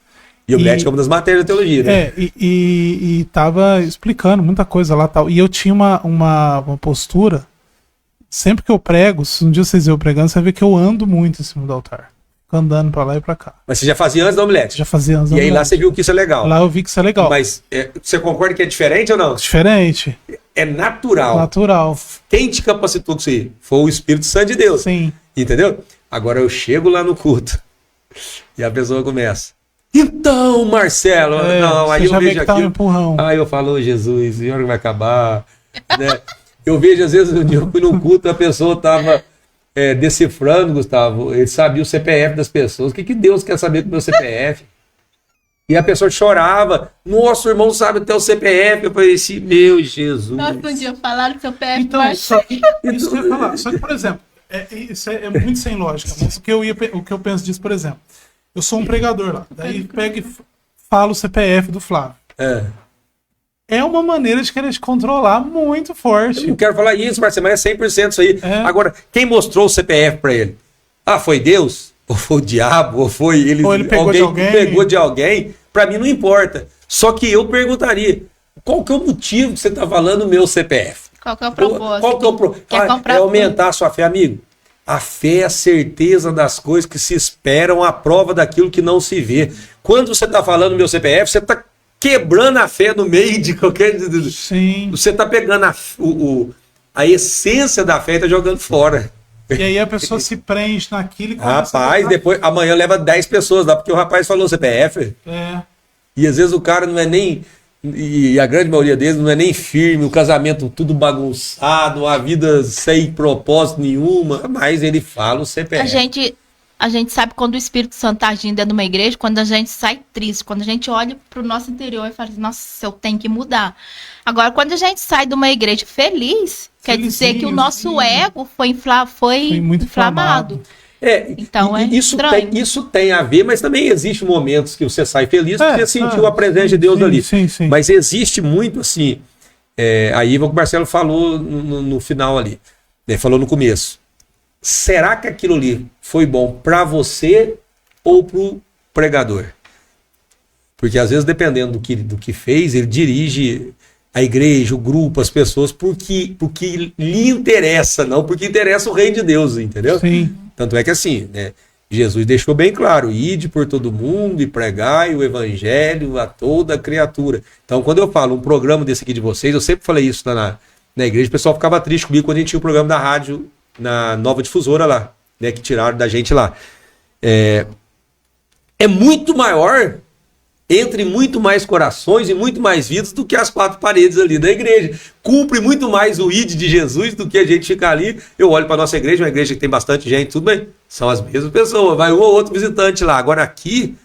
Speaker 2: E homilética é uma das matérias da teologia, né?
Speaker 1: E tava explicando muita coisa lá tal. E eu tinha uma postura, sempre que eu prego, se um dia vocês verem eu pregando, você vai ver que eu ando muito em cima do altar. Andando pra lá e pra cá.
Speaker 2: Mas você já fazia antes da homilética?
Speaker 1: Já fazia antes da
Speaker 2: homilética. E aí lá você viu que isso é legal?
Speaker 1: Lá eu vi que isso é legal.
Speaker 2: Mas você concorda que é diferente ou não?
Speaker 1: Diferente.
Speaker 2: É natural.
Speaker 1: Natural.
Speaker 2: Quem te capacitou com isso aí? Foi o Espírito Santo de Deus.
Speaker 1: Sim.
Speaker 2: Entendeu? Agora eu chego lá no culto e a pessoa começa. Então, Marcelo, não, aí eu vejo aqui. Aí eu falo, Jesus, e hora que vai acabar? Né? Eu vejo, às vezes, eu fui num culto, a pessoa tava decifrando, Gustavo, ele sabia o CPF das pessoas. O que Deus quer saber com o meu CPF? E a pessoa chorava. Nossa, o irmão sabe até o CPF. Eu falei assim, meu Jesus.
Speaker 3: Nossa, um dia falaram do CPF.
Speaker 1: Então, isso que eu ia falar. Só que, por exemplo, isso é muito sem lógica. Mas o que eu penso disso, por exemplo, eu sou um pregador lá. Daí pega e fala o CPF do Flávio. É uma maneira de querer te controlar muito forte.
Speaker 2: Eu não quero falar isso, Marcelo, mas é 100% isso aí. Agora, quem mostrou o CPF para ele? Ah, foi Deus? Ou foi o diabo? Ou foi ele?
Speaker 1: Ou ele pegou de alguém?
Speaker 2: Pegou de alguém? Para mim não importa. Só que eu perguntaria, qual que é o motivo que você está falando o meu CPF?
Speaker 3: Qual que é o propósito?
Speaker 2: Qual que é o propósito? É aumentar a sua fé, amigo. A fé é a certeza das coisas que se esperam, a prova daquilo que não se vê. Quando você está falando meu CPF, você está quebrando a fé no meio de qualquer...
Speaker 1: Sim.
Speaker 2: Você está pegando a essência da fé e está jogando fora.
Speaker 1: E aí a pessoa se prende naquilo e
Speaker 2: começa depois, amanhã leva 10 pessoas lá, porque o rapaz falou CPF. E às vezes o cara não é nem... E a grande maioria deles não é nem firme, o casamento tudo bagunçado, a vida sem propósito nenhuma, mas ele fala o CPF.
Speaker 3: A gente sabe quando o Espírito Santo está agindo dentro de uma igreja, quando a gente sai triste, quando a gente olha para o nosso interior e fala, nossa, eu tenho que mudar. Agora, quando a gente sai de uma igreja feliz, quer dizer que o nosso ego foi muito inflamado.
Speaker 2: Então isso tem a ver, mas também existe momentos que você sai feliz porque você sentiu a presença de Deus ali.
Speaker 1: Sim.
Speaker 2: Mas existe muito assim, aí o que o Marcelo falou no final ali, né, falou no começo. Será que aquilo ali foi bom para você ou para o pregador? Porque às vezes, dependendo do que fez, ele dirige a igreja, o grupo, as pessoas, porque lhe interessa, não porque interessa o reino de Deus, entendeu?
Speaker 1: Sim.
Speaker 2: Tanto é que assim, né, Jesus deixou bem claro, ide por todo mundo e pregai o evangelho a toda criatura. Então, quando eu falo um programa desse aqui de vocês, eu sempre falei isso na igreja, o pessoal ficava triste comigo quando a gente tinha o programa da rádio na Nova Difusora lá, né, que tiraram da gente lá. É muito maior, entre muito mais corações e muito mais vidas do que as 4 paredes ali da igreja. Cumpre muito mais o id de Jesus do que a gente ficar ali. Eu olho para nossa igreja, uma igreja que tem bastante gente, tudo bem, são as mesmas pessoas, vai um ou outro visitante lá. Agora aqui,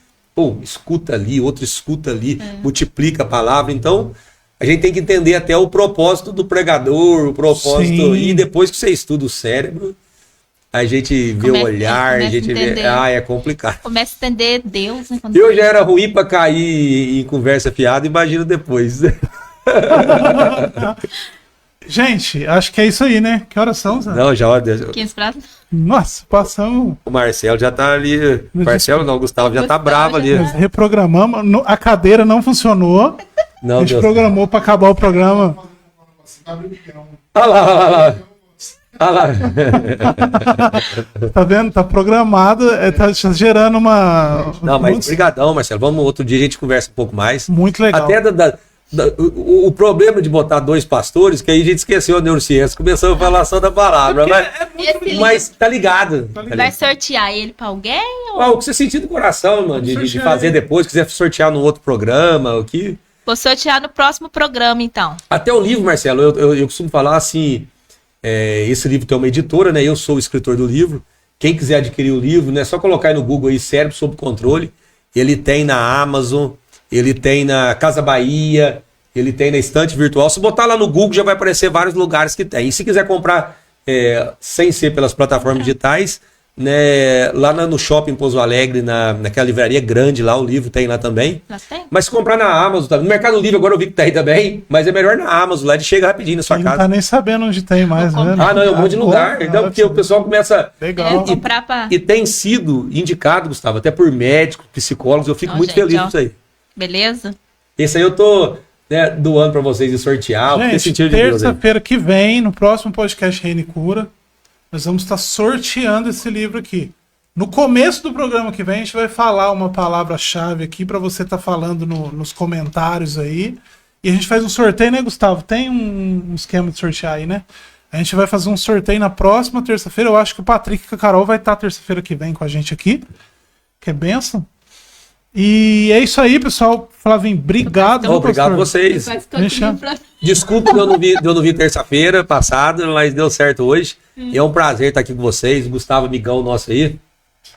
Speaker 2: escuta ali, outro escuta ali, multiplica a palavra. Então, a gente tem que entender até o propósito do pregador, o propósito. Sim. E depois que você estuda o cérebro, a gente vê o olhar, a gente vê. É complicado.
Speaker 3: Começa a entender Deus. Né,
Speaker 2: eu já era ruim para cair em conversa fiada, imagina depois.
Speaker 1: Gente, acho que é isso aí, né? Que horas são, Zé?
Speaker 2: Não, já.
Speaker 3: 15 para.
Speaker 1: Nossa, passamos.
Speaker 2: O Marcelo já tá ali. Marcelo não, o Gustavo já tá bravo ali.
Speaker 1: Nós reprogramamos, a cadeira não funcionou.
Speaker 2: Não,
Speaker 1: a gente programou para acabar o programa.
Speaker 2: Olha lá.
Speaker 1: Tá vendo? Tá programado, tá gerando uma...
Speaker 2: Não, mas brigadão, Marcelo. Vamos outro dia a gente conversa um pouco mais.
Speaker 1: Muito legal.
Speaker 2: Até o problema de botar 2 pastores, que aí a gente esqueceu a neurociência, começamos a falar só da palavra, mas tá ligado.
Speaker 3: Vai sortear ele pra alguém?
Speaker 2: O que você sentir do coração, mano, de fazer depois, quiser sortear no outro programa, o que...
Speaker 3: Vou sortear no próximo programa, então.
Speaker 2: Até o livro, Marcelo, eu costumo falar assim, esse livro tem uma editora, né? Eu sou o escritor do livro. Quem quiser adquirir o livro, né? É só colocar aí no Google aí, Cérebro Sob Controle. Ele tem na Amazon, ele tem na Casa Bahia, ele tem na Estante Virtual. Se botar lá no Google, já vai aparecer vários lugares que tem. E se quiser comprar sem ser pelas plataformas digitais, né, lá no Shopping Pouso Alegre, naquela livraria grande lá, o livro tem lá também.
Speaker 3: Lá tem?
Speaker 2: Mas se comprar na Amazon, tá? No Mercado Livre agora eu vi que tá aí também, mas é melhor na Amazon, lá ele chega rapidinho na sua casa.
Speaker 1: Não tá nem sabendo onde tem mais, né?
Speaker 2: Não, é um monte de lugar. Então, porque o pessoal começa...
Speaker 1: Legal.
Speaker 2: E tem sido indicado, Gustavo, até por médicos, psicólogos, eu fico muito feliz com isso aí.
Speaker 3: Beleza?
Speaker 2: Esse aí eu tô doando pra vocês e sortear.
Speaker 1: Gente, terça-feira que vem, no próximo podcast Reino e Cura, nós vamos estar sorteando esse livro aqui. No começo do programa que vem, a gente vai falar uma palavra-chave aqui para você estar falando nos comentários aí. E a gente faz um sorteio, né, Gustavo? Tem um esquema de sortear aí, né? A gente vai fazer um sorteio na próxima terça-feira. Eu acho que o Patrick e a Carol vai estar terça-feira que vem com a gente aqui. Que é bênção. E é isso aí, pessoal. Flavinho, obrigado.
Speaker 2: Obrigado a vocês. Desculpa que eu não vi terça-feira passada, mas deu certo hoje. É um prazer estar aqui com vocês. Gustavo, amigão nosso aí.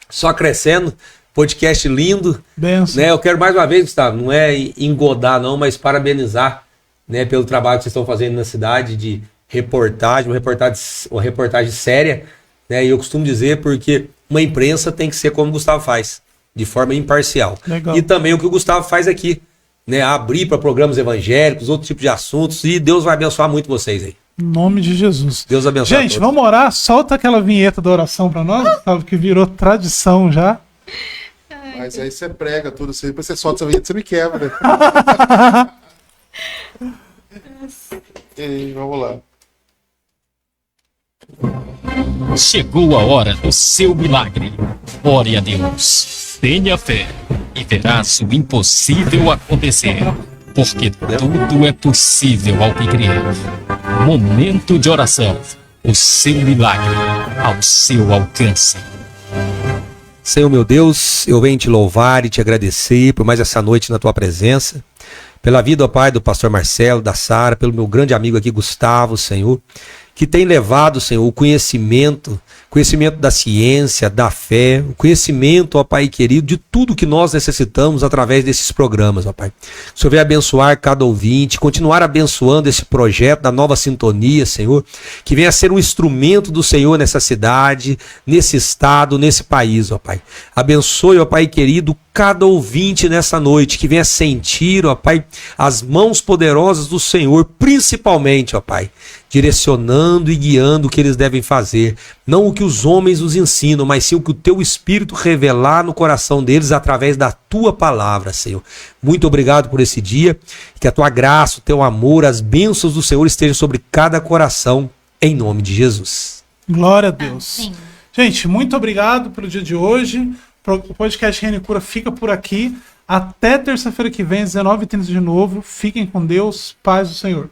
Speaker 2: Só crescendo. Podcast lindo.
Speaker 1: Benção.
Speaker 2: Né? Eu quero mais uma vez, Gustavo, não é engodar não, mas parabenizar, né, pelo trabalho que vocês estão fazendo na cidade de reportagem, uma reportagem séria. Né? E eu costumo dizer porque uma imprensa tem que ser como o Gustavo faz, de forma imparcial.
Speaker 1: Legal.
Speaker 2: E também o que o Gustavo faz aqui, né? Abrir para programas evangélicos, outro tipo de assuntos, e Deus vai abençoar muito vocês aí.
Speaker 1: Em nome de Jesus.
Speaker 2: Deus abençoe.
Speaker 1: Gente, vamos orar. Solta aquela vinheta da oração para nós, Gustavo, que virou tradição já.
Speaker 4: Mas aí você prega tudo, depois você solta essa vinheta, você me quebra. E vamos lá.
Speaker 5: Chegou a hora do seu milagre. Ore a Deus, tenha fé e verás o impossível acontecer, porque tudo é possível ao que crer. Momento de oração, o seu milagre ao seu alcance.
Speaker 2: Senhor meu Deus, eu venho te louvar e te agradecer por mais essa noite na tua presença, pela vida, ó Pai, do pastor Marcelo, da Sara, pelo meu grande amigo aqui, Gustavo, Senhor, que tem levado, Senhor, o conhecimento da ciência, da fé, o conhecimento, ó Pai querido, de tudo que nós necessitamos através desses programas, ó Pai. O Senhor venha abençoar cada ouvinte, continuar abençoando esse projeto da Nova Sintonia, Senhor, que venha ser um instrumento do Senhor nessa cidade, nesse estado, nesse país, ó Pai. Abençoe, ó Pai querido, cada ouvinte nessa noite, que venha sentir, ó Pai, as mãos poderosas do Senhor, principalmente, ó Pai, direcionando e guiando o que eles devem fazer, não o que os homens nos ensinam, mas sim o que o teu Espírito revelar no coração deles através da tua palavra, Senhor. Muito obrigado por esse dia, que a tua graça, o teu amor, as bênçãos do Senhor estejam sobre cada coração, em nome de Jesus.
Speaker 1: Glória a Deus.
Speaker 3: Amém.
Speaker 1: Gente, muito obrigado pelo dia de hoje. O podcast Rene Cura fica por aqui. Até terça-feira que vem, 19h30 de novo. Fiquem com Deus. Paz do Senhor.